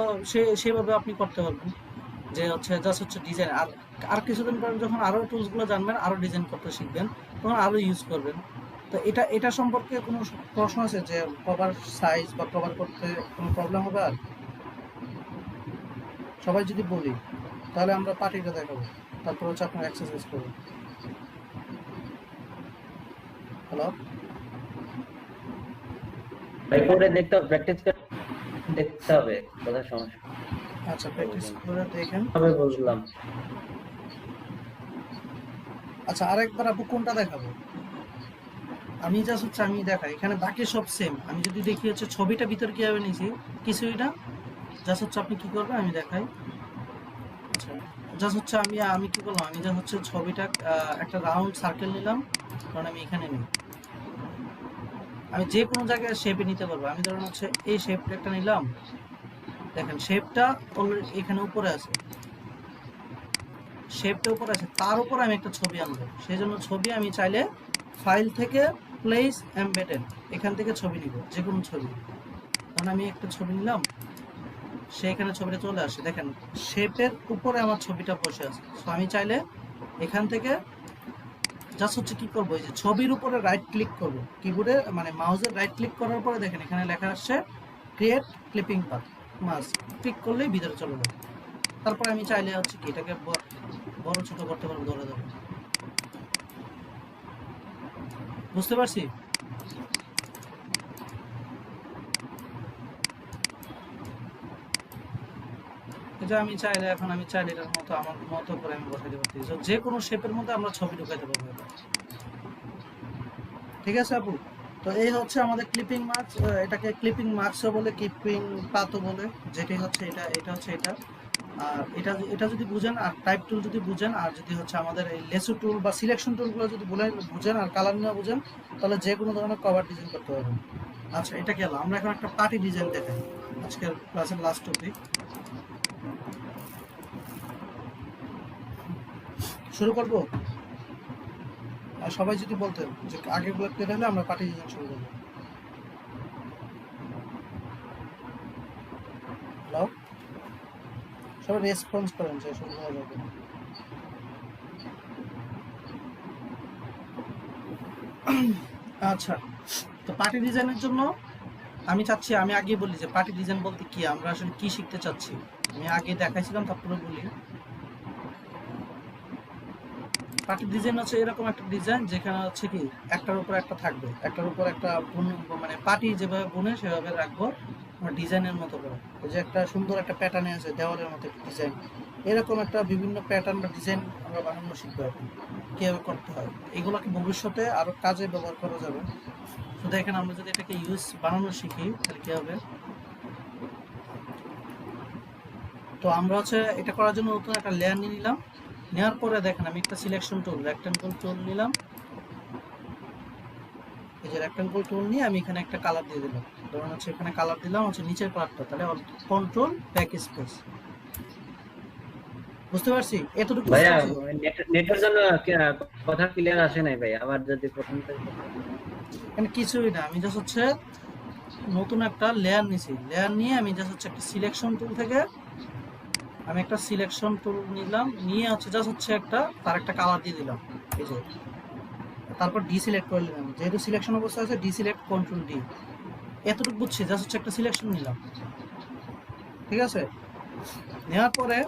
সেভাবে আপনি করতে পারবেন, যে হচ্ছে জাস্ট হচ্ছে ডিজাইন। আর কিছুদিন পর যখন আরও টুলসগুলো জানবেন, আরও ডিজাইন করতে শিখবেন, তখন আরও ইউজ করবেন। তো এটা সম্পর্কে কোনো প্রশ্ন আছে যে কভার সাইজ বা কভার করতে কোনো প্রবলেম হবে? আর সবাই যদি বলি, তাহলে আমরা পার্টিটা দেখাবো, তারপর হচ্ছে আপনার এক্সারসাইজ করবেন। হ্যালো, ভাই করে দেখতে হবে, প্র্যাকটিস করে দেখতে হবে, কথা সমস্যা। আচ্ছা, প্র্যাকটিস করে দেখেন। তবে বুঝলাম। আচ্ছা, আরেকবার আপু কোনটা দেখাবো? আমি জাস্ট হচ্ছে আমি দেখাই, এখানে বাকি সব সেম। আমি যদি দেখি হচ্ছে ছবিটা ভিতর কিভাবে নিয়েছি, কিছুই না, জাস্ট হচ্ছে আপনি কি করবেন আমি দেখাই। আচ্ছা, জাস্ট হচ্ছে আমি কি করলাম, আমি জাস্ট হচ্ছে ছবিটা একটা রাউন্ড সার্কেল নিলাম, কারণ আমি এখানে নিই। আমি যে কোনো জায়গায় শেপে নিতে পারবো। আমি ধরুন হচ্ছে এই শেপটা একটা নিলাম, দেখেন শেপটা অলরেডি এখানে উপরে আছে, শেপটা উপরে আছে, তার উপর আমি একটা ছবি আনবো। সেই জন্য ছবি আমি চাইলে ফাইল থেকে প্লেস এমবেডেড, এখান থেকে ছবি নিব, যে কোনো ছবি। কারণ আমি একটা ছবি নিলাম, সেখানে ছবিটা চলে আসে, দেখেন শেপের উপরে আমার ছবিটা বসে আছে। তো আমি চাইলে এখান থেকে জাস্ট হচ্ছে কি করবো, এই যে ছবির উপরে রাইট ক্লিক করবো কিবোর্ডে, মানে মাউসের রাইট ক্লিক করার পরে দেখেন এখানে লেখা আসছে ক্রিয়েট ক্লিপিং পাথ, মাস ক্লিক করলেই ভিতরে চলে যাবে। তারপর আমি চাইলে হচ্ছে কি এটাকে বড় ছোট করতে পারবো, ধরে ধরে। বুঝতে পারছি? এটা আমি চাইলে এখন আমি চাইলে এটার মতো আমার মতো করে আমি বসাইতে পারতেছি। যে কোনো শেপের মধ্যে আমরা ছবি ঢুকাইতে পারবো। ঠিক আছে আপু? তো এই হচ্ছে আমাদের ক্লিপিং মার্কস, এটাকে ক্লিপিং মার্কসও বলে, ক্লিপিং পাতও বলে, যেটাই হচ্ছে এটা, এটা হচ্ছে এটা। আর এটা যদি বুঝেন, আর টাইপ টুল যদি বুঝেন, আর যদি হচ্ছে আমাদের এই লেসু টুল বা সিলেকশন টুলগুলো যদি বুঝেন আর কালার নিয়ে বুঝেন, তাহলে যে কোনো ধরনের কভার ডিজাইন করতে পারবেন। আচ্ছা, এটা গেল। আমরা এখন একটা পার্টি ডিজাইন দেখাই, আজকের ক্লাসের লাস্ট টপিক। শুরু করবো? আর সবাই যদি বলতেন যে আগেগুলো ক্লিয়ার হলে আমরা পার্টি ডিজাইন শুরু করবো। হ্যালো, সবাই রেসপন্স করেন যে শুরু করা যাবে। আচ্ছা, তো পার্টি ডিজাইনের জন্য আমি চাচ্ছি, আমি আগে বলি যে পার্টি ডিজাইন বলতে কি, আমরা আসলে কি শিখতে চাচ্ছি। আমি আগে দেখাইছিলাম, তারপরে বলি। পার্টি ডিজাইন হচ্ছে এরকম একটা ডিজাইন যেখানে হচ্ছে কি একটার উপর একটা থাকবে, একটার উপর একটা মানে পার্টি যেভাবে বুনে সেভাবে রাখবো ডিজাইনের মতো করে। এই যে একটা সুন্দর একটা প্যাটার্নে আছে দেওয়ালের মতো একটা ডিজাইন, এরকম একটা বিভিন্ন প্যাটার্ন বা ডিজাইন আমরা বানানো শিখবো এখন কীভাবে করতে হয়। এগুলোকে ভবিষ্যতে আরও কাজে ব্যবহার করা যাবে। শুধু এখানে আমরা যদি এটাকে ইউজ বানানো শিখি তাহলে কী হবে। তো আমরা হচ্ছে এটা করার জন্য নতুন একটা লেয়ার নিয়ে নিলাম। নেওয়ার পরে দেখেন আমি একটা সিলেকশন টুল, রেক্ট্যাঙ্গল টুল নিলাম। এই যে রেক্ট্যাঙ্গল টুল নিয়ে আমি এখানে একটা কালার দিয়ে দিলাম। ধরুন হচ্ছে এখানে কালার দিলাম হচ্ছে নিচের কালারটা, তাহলে কন্ট্রোল ব্যাক স্পেস। বুঝতে পারছি এতটুকু? ভাইয়া নেটের জন্য কথা ক্লিয়ার আসে নাই ভাই, আবার যদি প্রথম থেকে এখানে কিছুই না, আমি জাস্ট হচ্ছে নতুন একটা লেয়ার নিছি। লেয়ার নিয়ে আমি জাস্ট হচ্ছে একটা সিলেকশন টুল থেকে আমি একটা সিলেকশন টুল নিলাম, নিয়ে হচ্ছে জাস্ট হচ্ছে একটা তার একটা কালার দিয়ে দিলাম। এই যে তারপর ডি সিলেক্ট করে নিলাম, যেহেতু সিলেকশন অবস্থা আছে ডি সিলেক্ট কন্ট্রোল ডি। এতটুকু বুঝছি, জাস্ট হচ্ছে একটা সিলেকশন নিলাম। ঠিক আছে, নেওয়ার পরে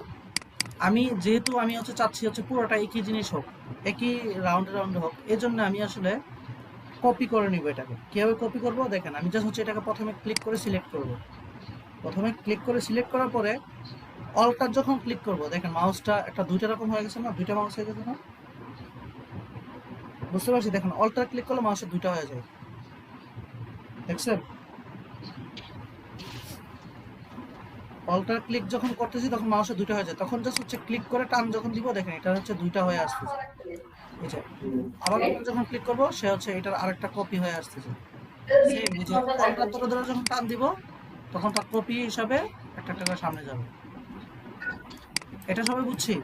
আমি যেহেতু আমি হচ্ছে চাচ্ছি হচ্ছে পুরোটা একই জিনিস হোক, একই রাউন্ডে রাউন্ডে হোক, এই জন্য আমি আসলে কপি করে নিব। এটাকে কীভাবে কপি করবো দেখেন, আমি জাস্ট হচ্ছে এটাকে প্রথমে ক্লিক করে সিলেক্ট করব। প্রথমে ক্লিক করে সিলেক্ট করার পরে অল্টার যখন ক্লিক করব দেখেন মাউসটা একটা দুইটা রকম হয়ে গেছে না, দুইটা মাউস হয়ে গেছে না? বুঝতে পারছি? দেখেন অল্টার ক্লিক করলে মাউসের দুইটা হয়ে যায়, দেখছেন? অল্টার ক্লিক যখন করতেছি তখন মাউসের দুইটা হয়ে যায়, তখন জাস্ট হচ্ছে ক্লিক করে টান যখন দিব দেখেন এটা হচ্ছে দুইটা হয়ে আসতেছে। এই যে আবার যখন ক্লিক করব সে হচ্ছে এটার আরেকটা কপি হয়ে আসতেছে। সেম এই যে অল্টার ধরে যখন টান দিব তখন তার কপি হিসাবে একটা একটা করে সামনে যাবে। এটা সবাই বুঝছি?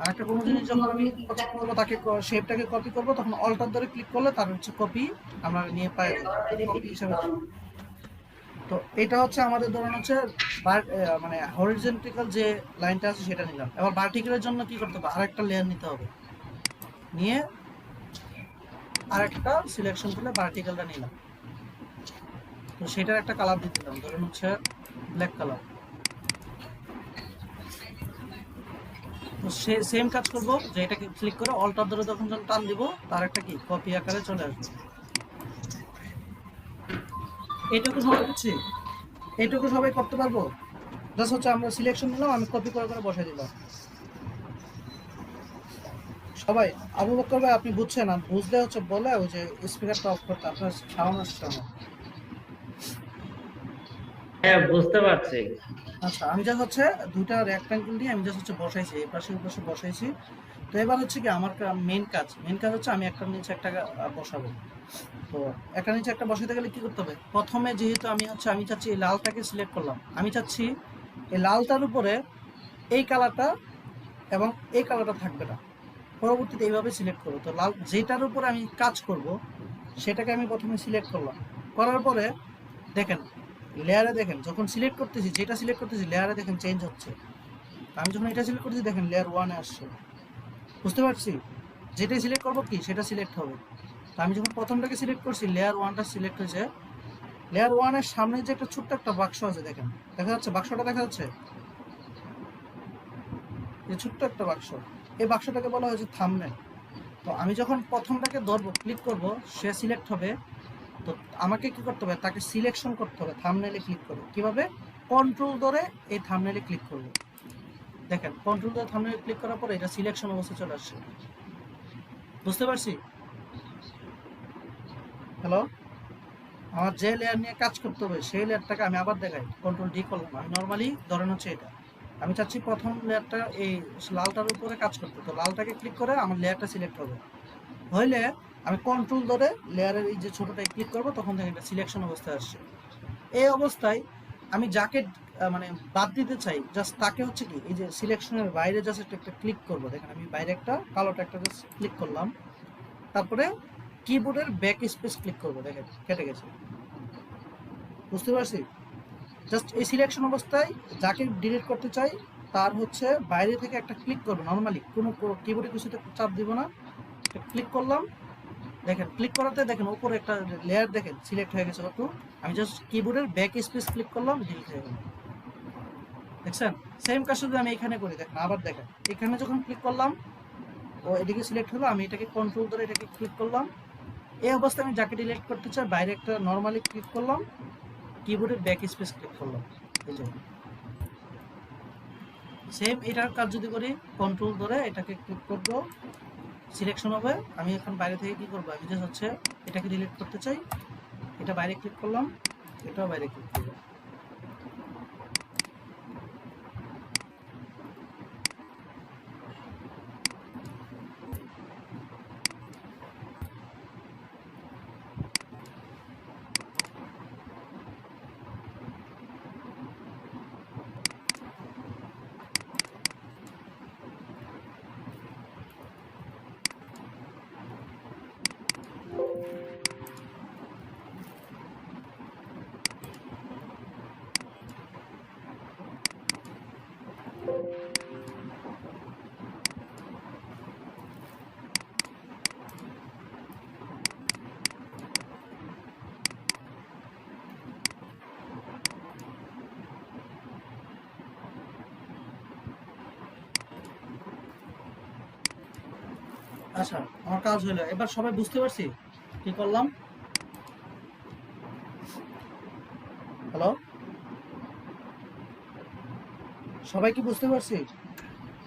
আর একটা কোনো জিনিস যখন আমি কপি করবো, তাকে শেপটাকে কপি করবো, তখন অল্টার ধরে ক্লিক করলে তার হচ্ছে কপি আমরা নিয়ে পাই কপি হিসাবে। তো এটা হচ্ছে আমাদের ধরুন হচ্ছে মানে হরিজন্টাল যে লাইনটা আছে সেটা নিলাম। এবার ভার্টিক্যালের জন্য কি করতে হবে, আরেকটা লেয়ার নিতে হবে, নিয়ে আরেকটা সিলেকশন করলে ভার্টিক্যালটা নিলাম। তো সেটার একটা কালার দিয়ে দিলাম, ধরুন হচ্ছে ব্ল্যাক কালার। তো সেম কাজ করবো যে এটাকে ক্লিক করে অল্টার ধরে যখন টান দিব তার একটা কি কপি আকারে চলে আসবে। এইটুকু সবাই বুঝছি? এইটুকু সবাই করতে পারবো? জাস্ট হচ্ছে আমরা সিলেকশন নিলাম, আমি কপি করে করে বসাই দিলাম। সবাই? আবু বকর ভাই আপনি বুঝছেন? না বুঝলে হচ্ছে বলে ওই যে স্পিকারটা অফ করতে, আপনার সাউন্ড আসছে না। হ্যাঁ বুঝতে পারছি। আচ্ছা, আমি জাস্ট হচ্ছে দুইটা রেক্ট্যাঙ্গেল দিয়ে আমি জাস্ট হচ্ছে বসাইছি, এই পাশে ওই পাশে বসাইছি। তো এবার হচ্ছে কি আমার মেইন কাজ হচ্ছে আমি একটার নিচে একটা বসাবো। তো একটা নিচে একটা বসাতে গেলে কি করতে হবে, প্রথমে যেহেতু আমি চাচ্ছি এই লালটাকে সিলেক্ট করলাম, আমি চাচ্ছি এই লালটার উপরে এই কালারটা এবং এই কালারটা থাকবে না, পরবর্তীতে এইভাবে সিলেক্ট করবো। তো লাল যেটার উপরে আমি কাজ করব সেটাকে আমি প্রথমে সিলেক্ট করলাম, করার পরে দেখেন লেয়ারে দেখেন যখন সিলেক্ট করতেছি, যেটা সিলেক্ট করতেছি লেয়ারে দেখেন চেঞ্জ হচ্ছে। আমি যখন এটা সিলেক্ট করতেছি দেখেন লেয়ার 1-এ আসছে। বুঝতে পারছি? যেটাই সিলেক্ট করবো কি সেটা সিলেক্ট হবে। তো আমি যখন প্রথমটাকে সিলেক্ট করছি, লেয়ার 1টা সিলেক্ট হয়েছে। লেয়ার 1 এর সামনে যে একটা ছোট্ট একটা বাক্স আছে দেখেন, দেখা যাচ্ছে বাক্সটা? দেখা যাচ্ছে এই ছোট্ট একটা বাক্স, এই বাক্সটাকে বলা হয়েছে থাম্বনেল। তো আমি যখন প্রথমটাকে ধরবো, ক্লিক করব, সে সিলেক্ট হবে। তো আমাকে কি করতে হবে, তাকে সিলেকশন করতে হবে থাম্বনেলে ক্লিক করে। কিভাবে? কন্ট্রোল ধরে এই থাম্বনেলে ক্লিক করব। দেখেন কন্ট্রোল ধরে থাম্বনেলে ক্লিক করার পরে এটা সিলেকশন অবস্থায় চলে আসছে। বুঝতে পারছি? হ্যালো, আমার যে লেয়ার নিয়ে কাজ করতে হবে সেই লেয়ারটাকে আমি আবার দেখাই, কন্ট্রোল ডি করলাম। আমি নর্মালি ধরেন হচ্ছে এটা, আমি চাচ্ছি প্রথম লেয়ারটা এই লালটার উপরে কাজ করতে। তো লালটাকে ক্লিক করে আমার লেয়ারটা সিলেক্ট হবে। হইলে আমি কন্ট্রোল ধরে লেয়ারের এই যে ছোটটায় ক্লিক করবো, তখন থেকে এটা সিলেকশন অবস্থায় আসছে। এই অবস্থায় আমি যাকে মানে বাদ দিতে চাই, জাস্ট তাকে হচ্ছে কি এই যে সিলেকশনের বাইরে জাস্ট একটা ক্লিক করবো। দেখেন আমি বাইরে একটা কালোটা একটা জাস্ট ক্লিক করলাম, তারপরে কিবোর্ডের ব্যাক স্পেস ক্লিক করবো, দেখেন কেটে গেছে। বুঝতে পারছি? জাস্ট এই সিলেকশন অবস্থায় যাকে ডিলিট করতে চাই তার হচ্ছে বাইরে থেকে একটা ক্লিক করবো। নর্মালি কোনো কিবোর্ডে কিছুতে চাপ দিব না, ক্লিক করলাম। দেখেন ক্লিক করাতে দেখেন উপরে একটা লেয়ার দেখেন সিলেক্ট হয়ে গেছে কত। আমি জাস্ট কিবোর্ডের ব্যাক স্পেস ক্লিক করলাম, ডিলিট হয়ে গেল। দেখছেন? সেম কাজ যদি আমি এখানে করি, দেখেন আবার দেখেন এখানে যখন ক্লিক করলাম ও এদিকে সিলেক্ট হলো, আমি এটাকে কন্ট্রোল ধরে এটাকে ক্লিক করলাম। এই অবস্থায় আমি যাকে ডিলিট করতে চাই বাইরে একটা নর্মালি ক্লিক করলাম, কিবোর্ডের ব্যাক স্পেস ক্লিক করলাম। এই যে সেম এটার কাজ যদি করি, কন্ট্রোল ধরে এটাকে ক্লিক করবো, সিলেকশন হবে। আমি এখন বাইরে থেকে কি করবো, আমি জাস্ট হচ্ছে এটাকে ডিলিট করতে চাই, এটা বাইরে ক্লিক করলাম, এটাও বাইরে ক্লিক করলাম। আচ্ছা, আমার কাজ হলো। এবার সবাই বুঝতে পারছি কি করলাম? হ্যালো, সবাই কি বুঝতে পারছি?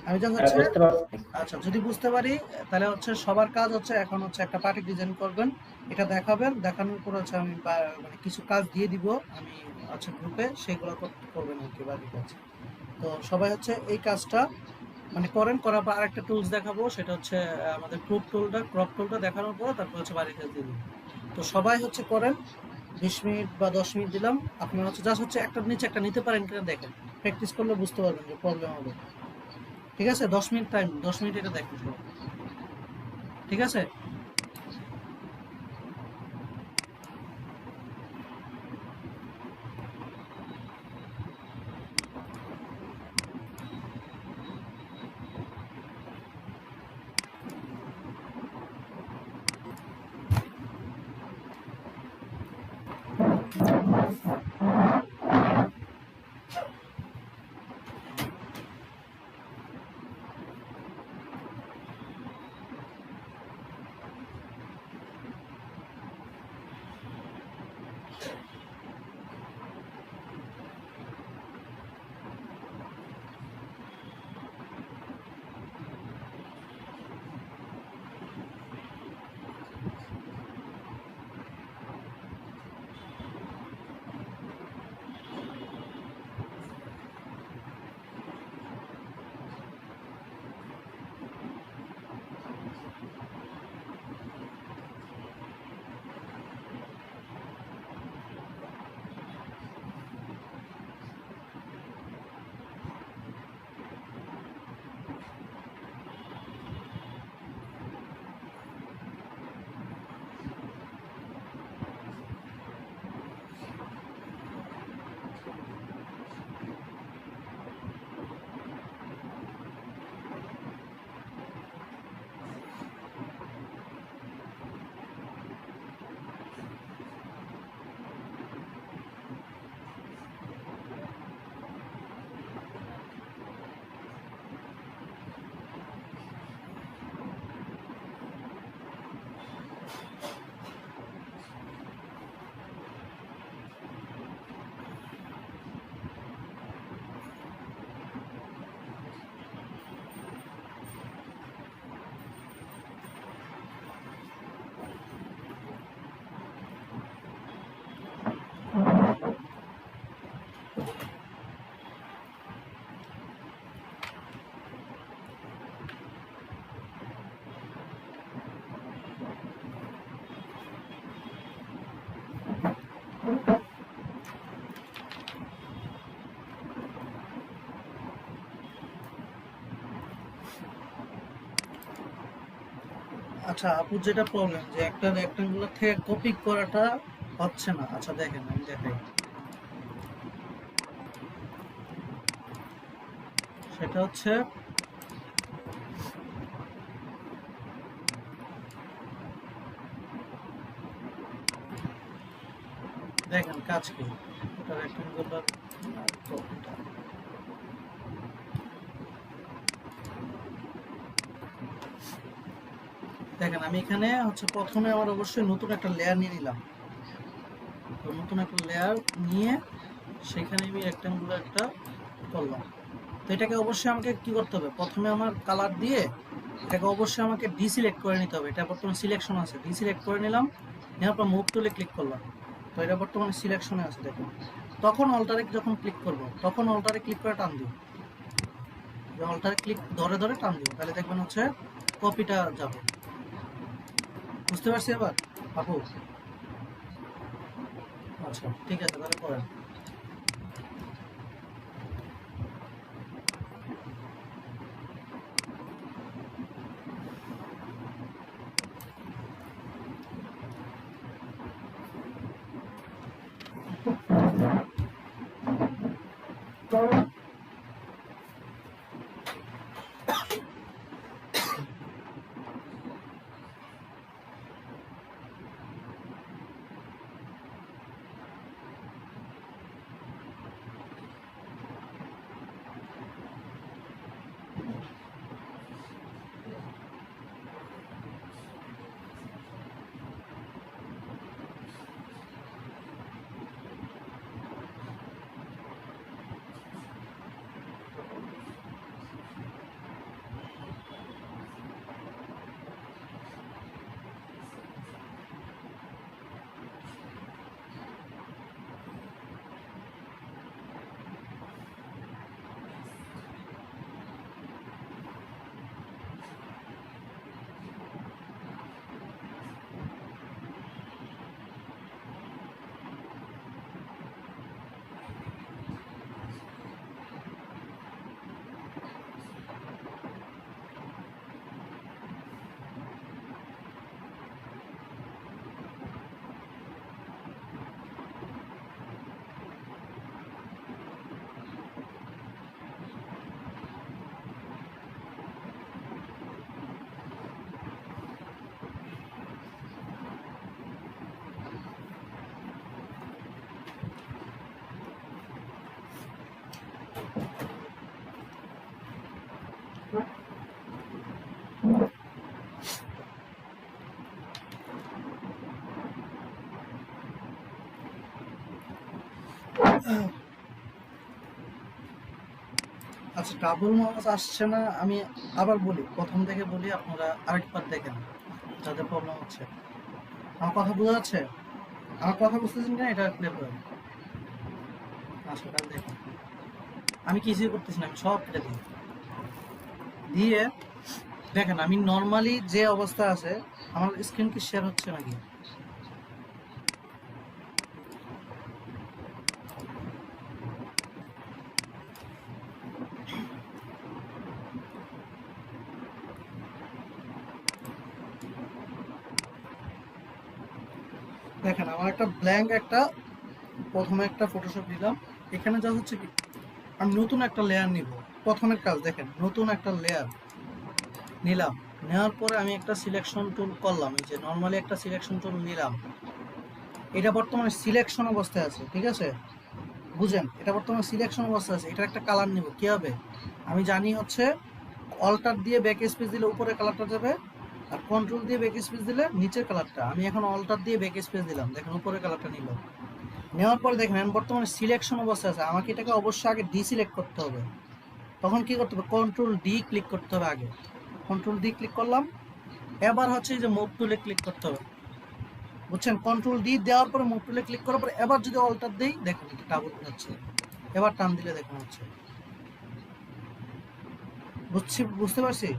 আমি যখন হচ্ছে বুঝতে পারছি। আচ্ছা, যদি বুঝতে পারি তাহলে হচ্ছে সবার কাজ হচ্ছে এখন হচ্ছে একটা পার্টি ডিজাইন করবেন, এটা দেখাবেন, দেখানোর পর হচ্ছে আমি মানে কিছু কাজ দিয়ে দিব আমি আচ্ছা গ্রুপে, সেগুলো করবেন আর কি বাকি কাজ। তো সবাই হচ্ছে এই কাজটা মানে করেন, করার পর আরেকটা টুলস দেখাবো, সেটা হচ্ছে আমাদের ক্রপ টুলটা দেখানোর পর তারপর হচ্ছে বাড়ি কাজ দিয়ে দিব। তো সবাই হচ্ছে করেন, 20 মিনিট বা 10 মিনিট দিলাম। আপনারা হচ্ছে জাস্ট হচ্ছে একটার নিচে একটা নিতে পারেন কিনা দেখেন, প্র্যাকটিস করলে বুঝতে পারবেন যে প্রবলেম হবে। ঠিক আছে? 10 মিনিট টাইম, 10 মিনিট এটা দেখেন। ঠিক আছে? আচ্ছা আপু, যেটা প্রবলেম যে একটা রেক্টেঙ্গুলার থেকে কপি করাটা হচ্ছে না। আচ্ছা দেখেন, আমি দেখাই। সেটা হচ্ছে দেখেন কাজ কি, এটা রেক্টেঙ্গুলার কপিটা। দেখেন আমি এখানে হচ্ছে প্রথমে আমার অবশ্যই নতুন একটা লেয়ার নিয়ে নিলাম। তো নতুন একটা লেয়ার নিয়ে সেখানে আমি রেক্টেঙ্গুলার একটা করলাম। তো এটাকে অবশ্যই আমাকে কি করতে হবে, প্রথমে আমার কালার দিয়ে এটাকে অবশ্যই আমাকে ডিসিলেক্ট করে নিতে হবে। এটা বর্তমানে সিলেকশন আছে, ডিসিলেক্ট করে নিলাম, নেওয়ার পর মুভ টুলে ক্লিক করলাম। তো এটা বর্তমানে সিলেকশনে আছে দেখুন। তখন অল্টারে যখন ক্লিক করব, তখন অল্টারে ক্লিক করে টান দিব, অল্টারে ক্লিক ধরে ধরে টান দিব, তাহলে দেখবেন হচ্ছে কপিটা যাবে। বুঝতে পারছি এবার আপু? আচ্ছা ঠিক আছে, তাহলে করেন। আচ্ছা ডাবল মাউস আসছে না, আমি আবার বলি, প্রথম থেকে বলি, আপনারা আরেকবার দেখেন যাদের প্রবলেম হচ্ছে। আমার কথা বোঝা যাচ্ছে? আমার কথা বুঝতেছেন কিনা এটা ক্লিয়ার করেন। আচ্ছা তাহলে দেখুন, আমি কিছুই করতেছি না, আমি সব কেটে দিই। দিয়ে দেখেন আমি নর্মালি যে অবস্থা আছে, আমার স্ক্রিন কি শেয়ার হচ্ছে নাকি? দেখেন আমার একটা ব্ল্যাঙ্ক একটা প্রথমে একটা ফটোশপ নিলাম। এখানে যা হচ্ছে কি, আমি নতুন একটা লেয়ার নিব। প্রথমের কাজ দেখেন, নতুন একটা লেয়ার নিলাম, নেওয়ার পরে আমি একটা সিলেকশন টুল করলাম। এই যে নর্মালি একটা সিলেকশন টুল নিলাম, এটা বর্তমানে সিলেকশন অবস্থায় আছে, ঠিক আছে? বুঝেন, এটা বর্তমানে সিলেকশন অবস্থায় আছে। এটা একটা কালার নিব, কি হবে আমি জানি হচ্ছে অল্টার দিয়ে ব্যাক স্পেস দিলে উপরে কালারটা যাবে, আর কন্ট্রোল দিয়ে ব্যাক স্পেস দিলে নিচের কালারটা। আমি এখন অল্টার দিয়ে ব্যাক স্পেস দিলাম, দেখেন উপরে কালারটা নিল। নেওয়ার পরে দেখেন বর্তমানে সিলেকশন অবস্থায় আছে, আমাকে এটাকে অবশ্যই আগে ডিসিলেক্ট করতে হবে। তখন কি করতে হবে, কন্ট্রোল ডি ক্লিক করতে হবে আগে। কন্ট্রোল ডি ক্লিক করলাম, এবার হচ্ছে এই যে মুভ টুলে ক্লিক করতে হবে, বুঝছেন? কন্ট্রোল ডি দেওয়ার পরে মুভ টুলে ক্লিক করার পরে এবার যদি অল্টার দেই, দেখুন এটা ডাবল যাচ্ছে। এবার টান দিলে দেখুন হচ্ছে। বুঝতে পারছি?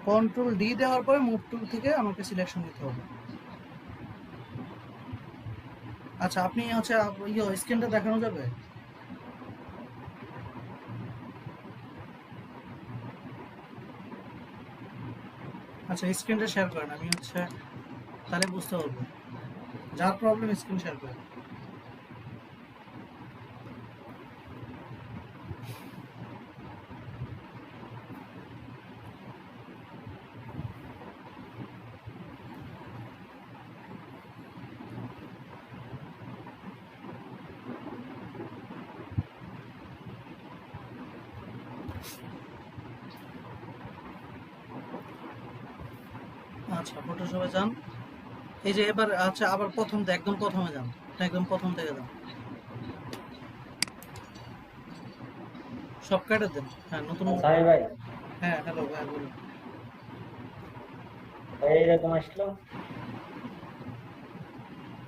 কন্ট্রোল ডি দেওয়ার পরে মুভ টুল থেকে আমাকে সিলেকশন নিতে হবে। আচ্ছা আপনি হচ্ছে স্ক্রিনটা দেখানো যাবে? আচ্ছা স্ক্রিনটা শেয়ার করেন, আমি হচ্ছে তাহলে বুঝতে পারবো যার প্রবলেম স্ক্রিন শেয়ার করেন। আচ্ছা ফটোশপে যান, এই যে এবার আচ্ছা আবার একদম প্রথমে যান, একদম প্রথম থেকে যান, সব কেটে দেন। হ্যাঁ নতুন। সাহেব ভাই, হ্যাঁ হ্যালো ভাই বলুন। এরকম আসলো।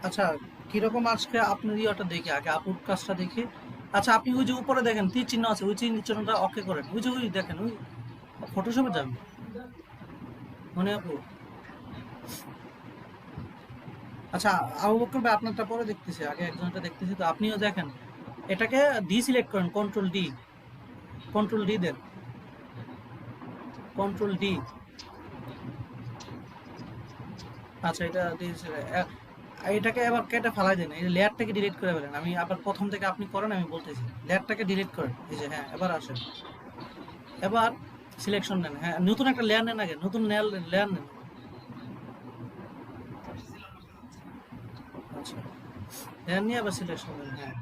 আচ্ছা কিরকম আজকে আপনার ইয়েটা দেখি, আগে আপুর কাজটা দেখি। আচ্ছা আপনি ওই যে উপরে দেখেন তীর চিহ্ন আছে, ওই চিহ্নটা ওকে করেন, ওই যে ওই দেখেন ওই ফটোশপে যান মনে আপু। আচ্ছা আবু বকর ভাই আপনারটা পরে দেখতেছি, আগে একজনটা দেখতেছি, তো আপনিও দেখেন এটাকে ডি সিলেক্ট করেন, কন্ট্রোল ডি দেন, কন্ট্রোল ডি। আচ্ছা এটা এটাকে এবার কেটে ফেলাই দেন, এই লেয়ারটাকে ডিলিট করে ফেলেন। আমি আবার প্রথম থেকে আপনি করেন, আমি বলতেছি লেয়ারটাকে ডিলিট করেন। এই যে হ্যাঁ এবার আসেন, এবার সিলেকশন নেন। হ্যাঁ নতুন একটা লেয়ার নেন, আগে নতুন লেয়ার নেন। আচ্ছা লেয়ার নিয়ে আবার সিলেকশন নেন। হ্যাঁ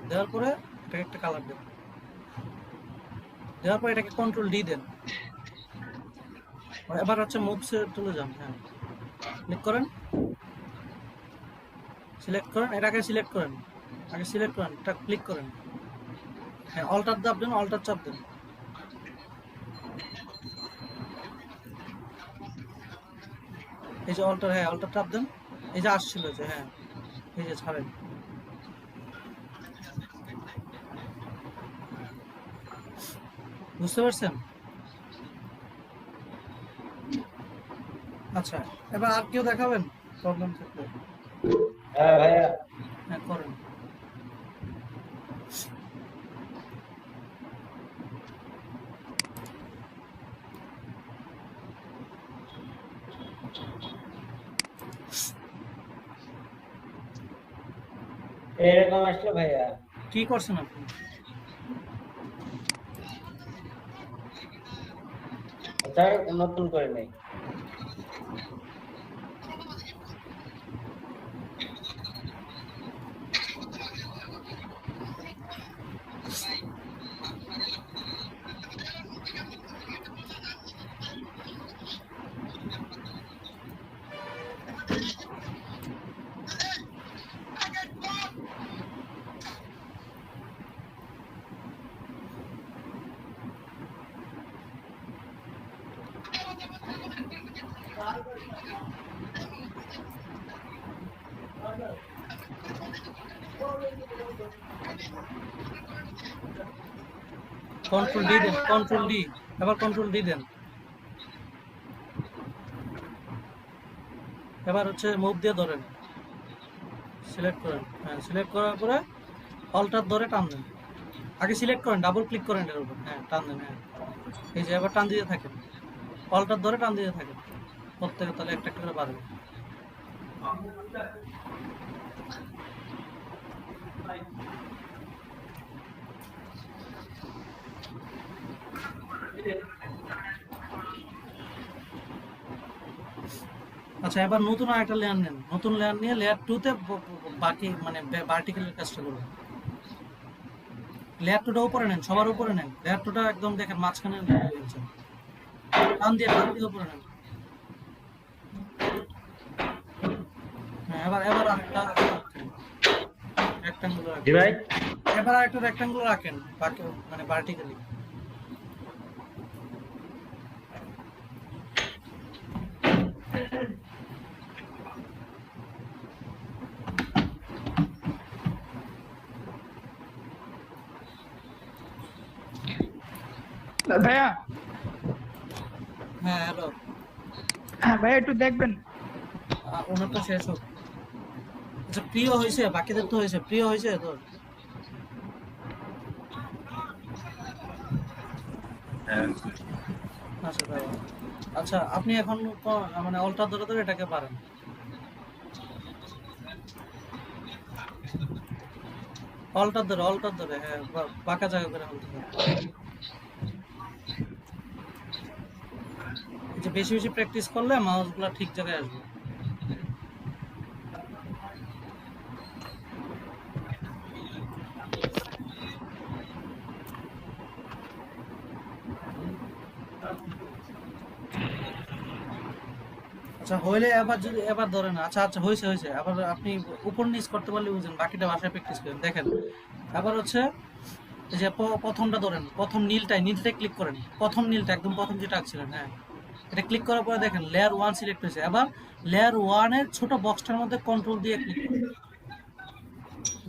দেওয়ার পরে এটাকে একটা কালার দেন, দেওয়ার পরে এটাকে কন্ট্রোল ডি দেন। এবার হচ্ছে মুভসে তুলে যান। হ্যাঁ ক্লিক করেন, সিলেক্ট করেন, এটাকে সিলেক্ট করেন, আগে সিলেক্ট করেন, এটা ক্লিক করেন। হ্যাঁ অল্টার চাপ দেন, অল্টার চাপ দেন। এই যে অল্টার, হ্যাঁ অল্টার চাপ দেন, এই যে আসছিল যে, হ্যাঁ এই যে ছাড়েন। বুঝতে পারছেন? আচ্ছা এবার আর কেউ দেখাবেন প্রবলেম থাকলে? হ্যাঁ ভাইয়া, হ্যাঁ করেন। এরকম আসলো ভাইয়া। কি করছেন আপনি? স্যার নতুন করে নেই। কন্ট্রোল ডি দেন, কন্ট্রোল ডি, এবার কন্ট্রোল ডি দেন। এবার হচ্ছে মুভ দিয়ে ধরেন, সিলেক্ট করেন। হ্যাঁ সিলেক্ট করার পরে অল্টার ধরে টান দেন, আগে সিলেক্ট করেন, ডাবল ক্লিক করেন এর উপর, হ্যাঁ টান দেন। হ্যাঁ এই যে এবার টান দিতে থাকেন, অল্টার ধরে টান দিতে থাকেন, প্রত্যেকে তাহলে একটা একটা করে বাড়বে। আচ্ছা এবার নতুন আরেকটা লেয়ার নেন, নতুন লেয়ার নিয়ে লেয়ার 2 তে বাকি মানে ভার্টিক্যালের কাজটা করবেন। লেয়ার 2টা উপরে নেন, সবার উপরে নেন, লেয়ার 2টা একদম দেখেন মাঝখানে টান দিয়ে উপরে নেন। হ্যাঁ এবার আরেকটা রেক্ট্যাঙ্গুলার জি ভাই, এবার আরেকটা রেক্ট্যাঙ্গুলার রাখেন, বাকি মানে ভার্টিক্যালি। ভাইয়া, হ্যাঁ হ্যালো, হ্যাঁ ভাইয়া একটু দেখবেন। ওনারটা শেষ হোক। আচ্ছা প্রিয় হয়েছে, বাকিদের তো হয়েছে, প্রিয় হয়েছে তো। আচ্ছা তাই। আচ্ছা আপনি এখন মানে অল্টার ধরে ধরে এটাকে পারেন। অল্টার ধরে হ্যাঁ, বাঁকা জায়গা করে অল্টার ধরে। এই যে বেশি বেশি প্র্যাকটিস করলে মাউস গুলা ঠিক জায়গায় আসবে। আচ্ছা হইলে এবার যদি এবার ধরেন, আচ্ছা আচ্ছা হয়েছে হয়েছে, আবার আপনি উপর নিচ করতে পারলে বুঝেন, বাকিটা বাসায় প্র্যাকটিস করেন। দেখেন আবার হচ্ছে এই যে প্রথমটা ধরেন, প্রথম নীলটায় ক্লিক করেন, প্রথম নীলটা একদম প্রথম যেটা আঁকছিলেন, হ্যাঁ এটা ক্লিক করার পরে দেখেন লেয়ার 1 সিলেক্ট হয়েছে। আবার লেয়ার 1 এর ছোট বক্সটার মধ্যে কন্ট্রোল দিয়ে ক্লিক করেন,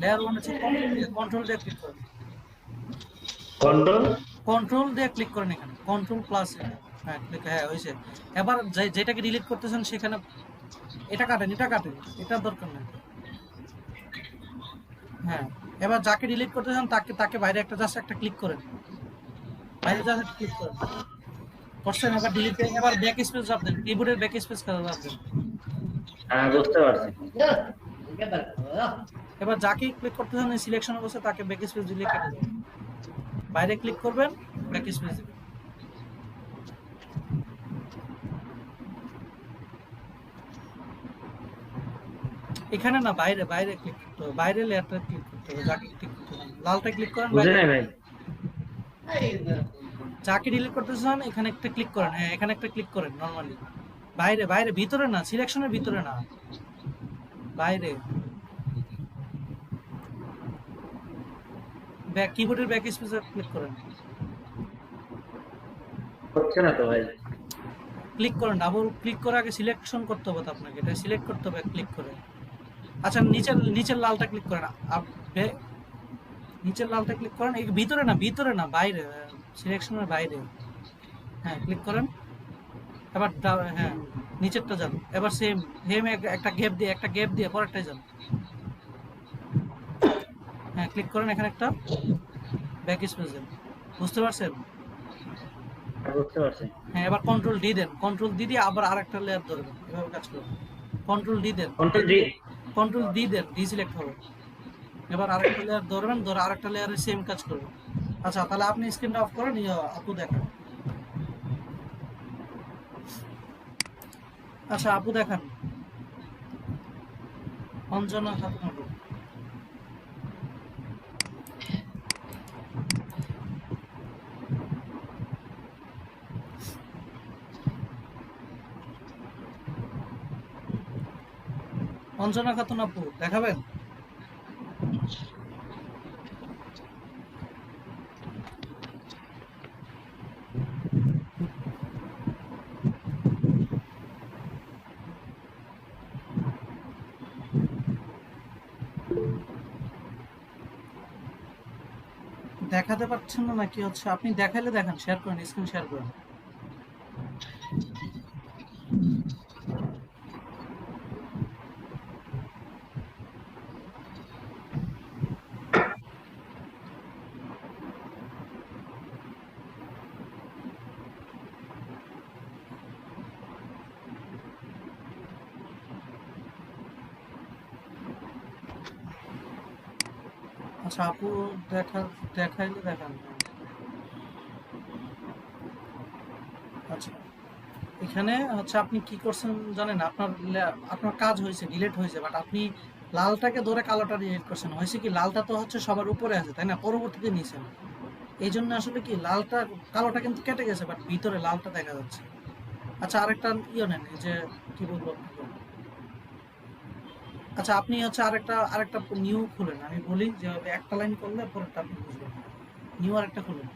লেয়ার 1 এর কন্ট্রোল দিয়ে ক্লিক করেন, কন্ট্রোল দিয়ে ক্লিক করেন, এখানে কন্ট্রোল প্লাস, হ্যাঁ ক্লিক, হ্যাঁ হয়েছে। এবার যেটাকে ডিলিট করতেছেন সেখানে এটা কাটেন, এটার দরকার নেই। হ্যাঁ এবার যাকে ডিলিট করতেছেন তাকে বাইরে একটা জাস্ট একটা ক্লিক করেন, বাইরে জাস্ট একটা ক্লিক করেন, করছেন। এবার ডিলিট, এবার ব্যাক স্পেস চাপ দেন, কিবোর্ডের ব্যাক স্পেস চাপ দেন। হ্যাঁ বুঝতে পারছি। এবার যাকে ক্লিক করতেছেন সিলেকশন অবস্থা তাকে ব্যাক স্পেস দিলে কেটে যাবে, বাইরে ক্লিক করবেন, ব্যাক স্পেস দিবেন। এখানে না, বাইরে বাইরে ক্লিক করতে হবে, বাইরে লেয়ারটা ক্লিক করতে হবে, যাকে ক্লিক করতে হবে লালটা ক্লিক করেন, বুঝে নাই ভাই। যাকে ডিলিট করতেছেন এখানে একটা ক্লিক করেন, হ্যাঁ এখানে একটা ক্লিক করেন নরমালি, বাইরে বাইরে, ভিতরে না, সিলেকশনের ভিতরে না, বাইরে। ব্যাক কিবোর্ডের ব্যাক স্পেসে ক্লিক করেন, হচ্ছে না তো ভাই। ক্লিক করেন, ডাবল ক্লিক করে আগে সিলেকশন করতে হবে তো আপনাকে, এটা সিলেক্ট করতে হবে ক্লিক করে। আচ্ছা নিচের লালটা ক্লিক করেন, নিচের লালটা ক্লিক করেন, এই ভিতরে না বাইরে, সিলেকশনের বাইরে, হ্যাঁ ক্লিক করেন। এবার হ্যাঁ নিচেরটা যান, এবার সেম একটা গ্যাপ দিয়ে পরেরটাই যান, হ্যাঁ ক্লিক করেন, এখানে একটা ব্যাক স্পেস দেন, বুঝতে পারছেন? বুঝতে পারছি। হ্যাঁ এবার কন্ট্রোল ডি দেন, কন্ট্রোল ডি দিয়ে আবার আরেকটা লেয়ার ধরবেন, এভাবে কাজ করবেন, কন্ট্রোল ডি দেন, কন্ট্রোল ডি দেন, ডি সিলেক্ট হবে। এবার আরেকটা লেয়ার ধরবেন, ধরে আরেকটা লেয়ারে সেম কাজ করবেন। আচ্ছা তাহলে আপনি স্ক্রিনটা অফ করেন, আপু দেখান। আচ্ছা আপু দেখান, অঞ্জনা খাতুন আপু। অঞ্জনা খাতুন আপু দেখাবেন? দেখাতে পারছেন না নাকি হচ্ছে, আপনি দেখাইলে দেখান, শেয়ার করেন, স্ক্রিন শেয়ার করেন। আচ্ছা আপু দেখাইলে দেখান। আচ্ছা এখানে হচ্ছে আপনি কি করছেন জানেন, আপনার কাজ হয়েছে, ডিলিট হয়েছে, বাট আপনি লালটাকে ধরে কালোটা ডিলিট করছেন। হয়েছে কি, লালটা তো হচ্ছে সবার উপরে আছে তাই না, পরবর্তীতে নিয়েছেন, এই জন্য আসলে কি কালোটা কিন্তু কেটে গেছে, বাট ভিতরে লালটা দেখা যাচ্ছে। আচ্ছা আরেকটা নেন, এই যে কি বলবো, আচ্ছা আপনি হচ্ছে আরেকটা নিউ খুলেন, আমি বলি যে একটা লাইন করলে পরেরটা আপনি বুঝবেন, নিউ আরেকটা খুলেন।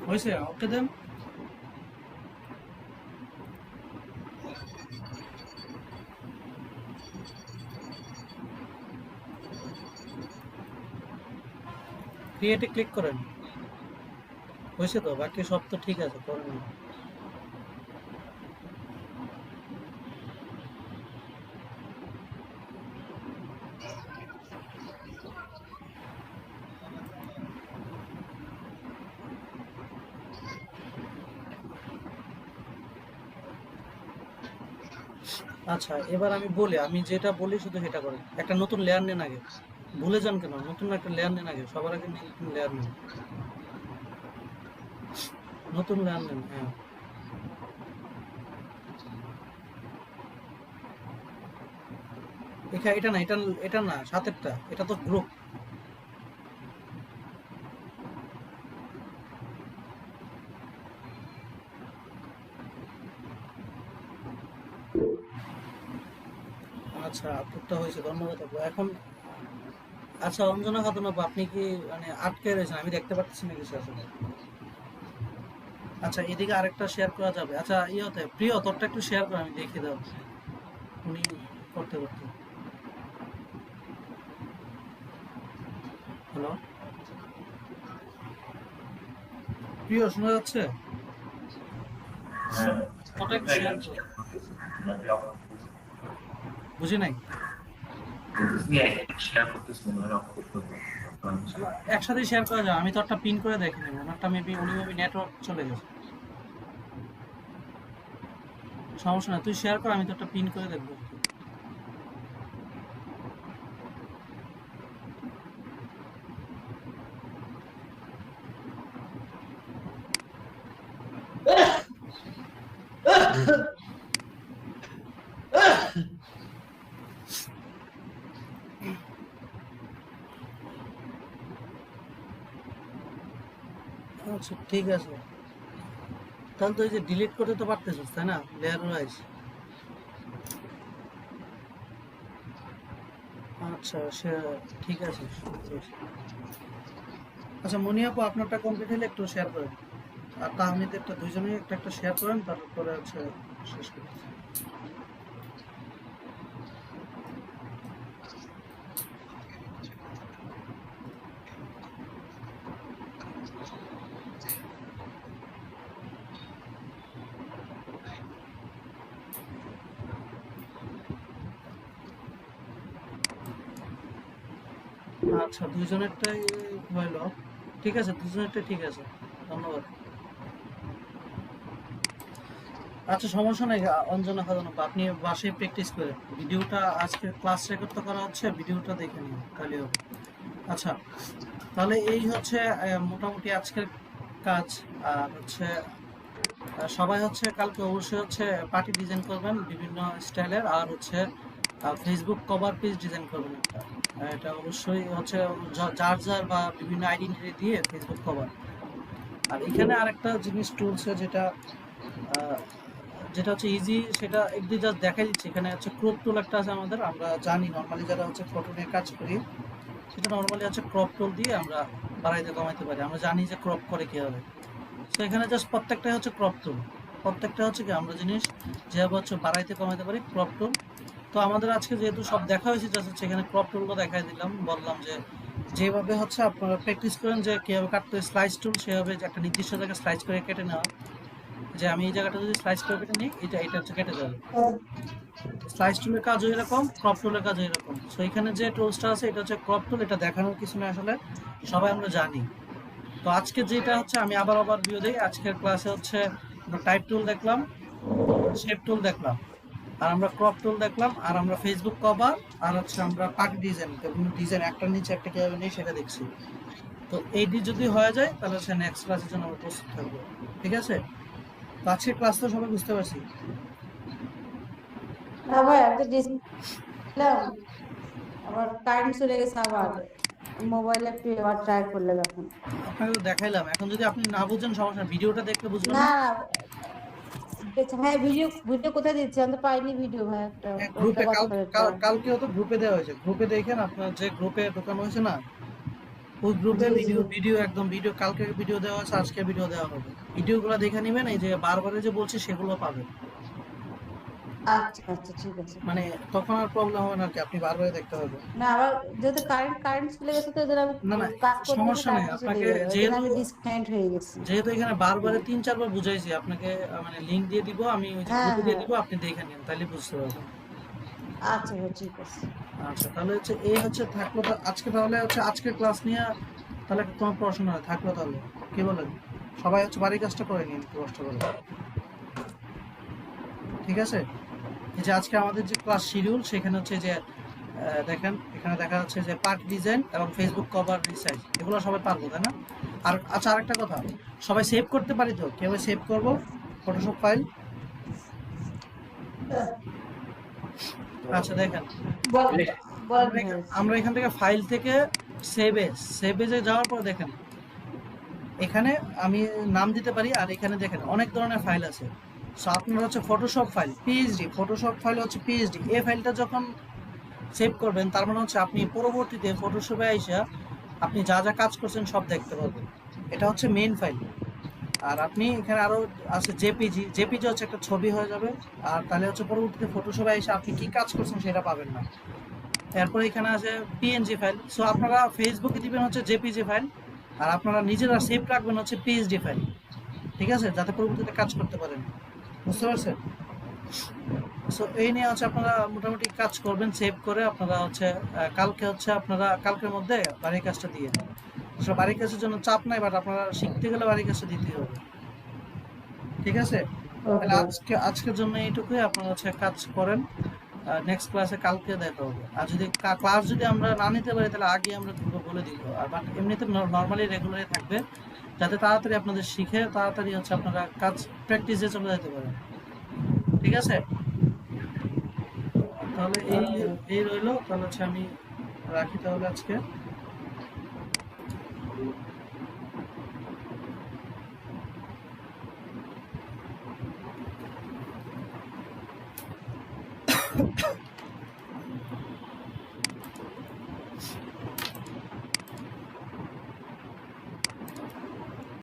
হয়েছে, ওকে দেন। ক্রিয়েটে ক্লিক করেন। হয়েছে তো, বাকি সব তো ঠিক আছে, করেন। আচ্ছা, এবার আমি বলি, আমি যেটা বলি শুধু সেটা করেন। একটা নতুন লেয়ার নেন আগে, ভুলে যান কেন? নতুন একটা লেয়ার নেন আগে, সবার আগে নতুন লেয়ার নেন, নতুন লেয়ার নেন। হ্যাঁ, এটা না, এটা না, সাতেরটা, এটা তো গ্রুপ। আচ্ছা, আপনারটা হয়েছে, ধন্যবাদ আপু। এখন আচ্ছা, অঞ্জনা খাতুন আপু, আপনি কি মানে আটকে রয়েছেন? আমি দেখতে পাচ্ছি না কিছু আসলে। আচ্ছা, এদিকে আরেকটা শেয়ার করা যাবে। আচ্ছা, ইয়েতে প্রিয়, তোরটা একটু শেয়ার করে আমি দেখে দাও, উনি করতে করতে। হ্যালো প্রিয়, শোনা যাচ্ছে? তোরটা একটু শেয়ার করো। বুঝি নাই। একসাথে শেয়ার করা যায়, আমি তো একটা পিন করে দেখে নেবো, ওনারটা মেবি নেটওয়ার্ক চলে গেছে। সমস্যা না, তুই শেয়ার কর, আমি তো একটা পিন করে দেখবো। আচ্ছা, ঠিক আছে। তাহলে তো এই যে ডিলিট করতে তো পারতেছিস, তাই না, লেয়ার ওয়াইজ? আচ্ছা, সে ঠিক আছে। আচ্ছা, মনি আপু, আপনারটা কমপ্লিট হলে একটু শেয়ার করেন, আর তাহমিদেরটা দুইজনেই একটা একটা শেয়ার করেন, তারপরে হচ্ছে শেষ করতেছি। আচ্ছা, দুইজনেরটাই হইলো, ঠিক আছে, দুজনেরটাই ঠিক আছে, ধন্যবাদ। আচ্ছা, সমস্যা নাই অঞ্জনা খাতুন আপু, আপনি বাসায় প্র্যাকটিস করেন। ভিডিওটা আজকে ক্লাস রেকর্ড তো করা হচ্ছে, ভিডিওটা দেখে নিন, তাহলে হবে। আচ্ছা, তাহলে এই হচ্ছে মোটামুটি আজকের কাজ। আর হচ্ছে সবাই হচ্ছে কালকে অবশ্যই হচ্ছে পার্টি ডিজাইন করবেন বিভিন্ন স্টাইলের, আর হচ্ছে ফেসবুক কভার পেজ ডিজাইন করবেন একটা। এটা অবশ্যই হচ্ছে যার যার বা বিভিন্ন আইডেন্টিটি দিয়ে ফেসবুক কভার। আর এখানে আরেকটা জিনিস টুলস যেটা যেটা হচ্ছে ইজি, সেটা একদিন জাস্ট দেখাই দিচ্ছি। এখানে হচ্ছে ক্রপ টুল একটা আছে আমাদের, আমরা জানি নর্মালি যারা হচ্ছে ফটো নিয়ে কাজ করি, সেটা নর্মালি হচ্ছে ক্রপ টুল দিয়ে আমরা বাড়াইতে কমাইতে পারি, আমরা জানি যে ক্রপ করে কীভাবে। তো এখানে জাস্ট প্রত্যেকটাই হচ্ছে ক্রপ টুল, প্রত্যেকটা হচ্ছে কি আমরা জিনিস যেভাবে হচ্ছে বাড়াইতে কমাইতে পারি, ক্রপ টুল। তো আমাদের আজকে যেহেতু সব দেখা হয়েছে, জাস্ট হচ্ছে এখানে ক্রপ টুলটা দেখাই দিলাম, বললাম যে যেভাবে হচ্ছে আপনারা প্র্যাকটিস করেন যে কীভাবে কাটতে, স্লাইস টুল সেভাবে যে একটা নির্দিষ্ট জায়গায় স্লাইস করে কেটে নেওয়া, যে আমি এই জায়গাটা যদি স্লাইস করে কেটে নিই, এটা হচ্ছে কেটে যাবে। স্লাইস টুলের কাজ এরকম, ক্রপ টুলের কাজ এরকম। সো এখানে যে টুলসটা আছে এটা হচ্ছে ক্রপ টুল, এটা দেখানোর কিছু না, আসলে সবাই আমরা জানি। তো আজকে যেটা হচ্ছে আমি আবার ভিডিও দিই, আজকের ক্লাসে হচ্ছে আমরা টাইপ টুল দেখলাম, শেপ টুল দেখলাম, আর আমরা ক্রপ টুল দেখলাম, আর আমরা ফেসবুক কভার, আর হচ্ছে আমরা পার্টি ডিজাইন, বিভিন্ন ডিজাইন একটার নিচে একটা কীভাবে নেই সেটা দেখছি। তো এইটি যদি হয়ে যায় তাহলে হচ্ছে নেক্সট ক্লাসের জন্য আমরা প্রস্তুত থাকবো, ঠিক আছে? তো আজকের ক্লাস তো সবাই বুঝতে পারছি। না ভাই, আমি তো দিলাম, আবার টাইম চলে গেছে, আবার মোবাইলে একটু আবার ট্রাই করলে এখন। আপনাকে তো দেখাইলাম, এখন যদি আপনি না বুঝেন সমস্যা, ভিডিওটা দেখলে বুঝবেন না, না। হ্যাঁ, ভিডিও ভিডিও কোথায় দিচ্ছি, আমি তো পাইনি ভিডিও ভাই, একটা গ্রুপে ওটা কথা বলে কালকেও তো গ্রুপে দেওয়া হয়েছে, গ্রুপে দেখেন, আপনার যে গ্রুপে ঢোকানো হয়েছে না, ওই গ্রুপে জি, জি। ভিডিও একদম ভিডিও, কালকে ভিডিও দেওয়া আছে, আজকে ভিডিও দেওয়া হবে। ভিডিওগুলো দেখে নেবেন, এই যে বারবারে যে বলছি সেগুলো পাবেন। আচ্ছা আচ্ছা, ঠিক আছে। মানে তখন আর প্রবলেম হবে না আর কি, আপনি বারবারে দেখতে হবে। না আবার যেহেতু কারেন্ট চলে গেছে তো এদের আমি না না, কাজ করতে করতে সমস্যা নেই, কারেন্ট চলে আপনাকে গেল, ওই জন্য আমি ডিসকানেক্ট হয়ে গেছি। যেহেতু এখানে বারবারে 3-4 বার বুঝাইছি আপনাকে, মানে লিংক দিয়ে দিব আমি, ওই যে হ্যাঁ গ্রুপে দিয়ে হ্যাঁ, দিব, আপনি দেখে নিন তাহলে বুঝতে পারবেন। আচ্ছা ভাই, ঠিক আছে। আচ্ছা, তাহলে হচ্ছে এই হচ্ছে থাকলো আজকে, তাহলে হচ্ছে আজকে ক্লাস নিয়ে তাহলে তোমার পড়াশোনা থাকলো তাহলে, কি বলেন? সবাই হচ্ছে বাড়ির কাজটা করে নিন একটু কষ্ট করে, ঠিক আছে? এই যে আজকে আমাদের যে ক্লাস শিডিউল, সেখানে হচ্ছে যে দেখেন এখানে দেখা যাচ্ছে যে পার্ট ডিজাইন এবং ফেসবুক কভার রিসাইজ, এগুলো সবাই পারবো তাই না? আর আচ্ছা, আরেকটা কথা, সবাই সেভ করতে পারি তো? কিভাবে সেভ করবো ফটোশপ ফাইল? আচ্ছা দেখেন, বলেন আমরা ভাই। আমরা এখান থেকে ফাইল থেকে সেভে যাওয়ার পর দেখেন এখানে আমি নাম দিতে পারি, আর এখানে দেখেন অনেক ধরনের ফাইল আছে। সো আপনার হচ্ছে Photoshop file PhD, Photoshop file হচ্ছে পিএইচডি, এই ফাইলটা যখন সেভ করবেন তার মানে হচ্ছে আপনি পরবর্তীতে ফটোশপে আইসা আপনি যা যা কাজ করছেন সব দেখতে পারবেন। এটা হচ্ছে মেইন ফাইল। আর আপনি এখানে আরো আছে জেপিজি হচ্ছে একটা ছবি হয়ে যাবে, আর তাহলে হচ্ছে পরবর্তীতে ফটোশপে এসে আপনি কি কাজ করছেন সেটা পাবেন না। এরপরে এখানে আছে পিএনজি ফাইল। সো আপনারা ফেসবুকে দিবেন হচ্ছে জেপিজি ফাইল, আর আপনারা নিজেরা সেভ রাখবেন হচ্ছে পিএইচডি ফাইল, ঠিক আছে, যাতে পরবর্তীতে কাজ করতে পারেন। বুঝতে পারছেন? সো এই নিয়ে হচ্ছে আপনারা মোটামুটি কাজ করবেন সেভ করে। আপনারা হচ্ছে কালকে হচ্ছে আপনারা কালকের মধ্যে বাড়ির কাজটা দিয়ে দেন। সো বাড়ির কাজের জন্য চাপ নাই, বাট আপনারা শিখতে গেলে বাড়ির কাজটা দিতে হবে, ঠিক আছে? তাহলে আজকের জন্য এইটুকুই, আপনারা হচ্ছে কাজ করেন। নেক্সট ক্লাসে কালকে দেখা হবে। আর যদি ক্লাস যদি আমরা না নিতে পারি তাহলে আগে আমরা গ্রুপে বলে দিব। আর বাট এমনিতে নর্মালি রেগুলারই থাকবে, যাতে তাড়াতাড়ি আপনাদের শিখে তাড়াতাড়ি হচ্ছে আপনারা কাজ প্র্যাকটিসে চলে যেতে পারেন, ঠিক আছে? তাহলে এই রইলো, তাহলে হচ্ছে আমি রাখি তাহলে আজকে।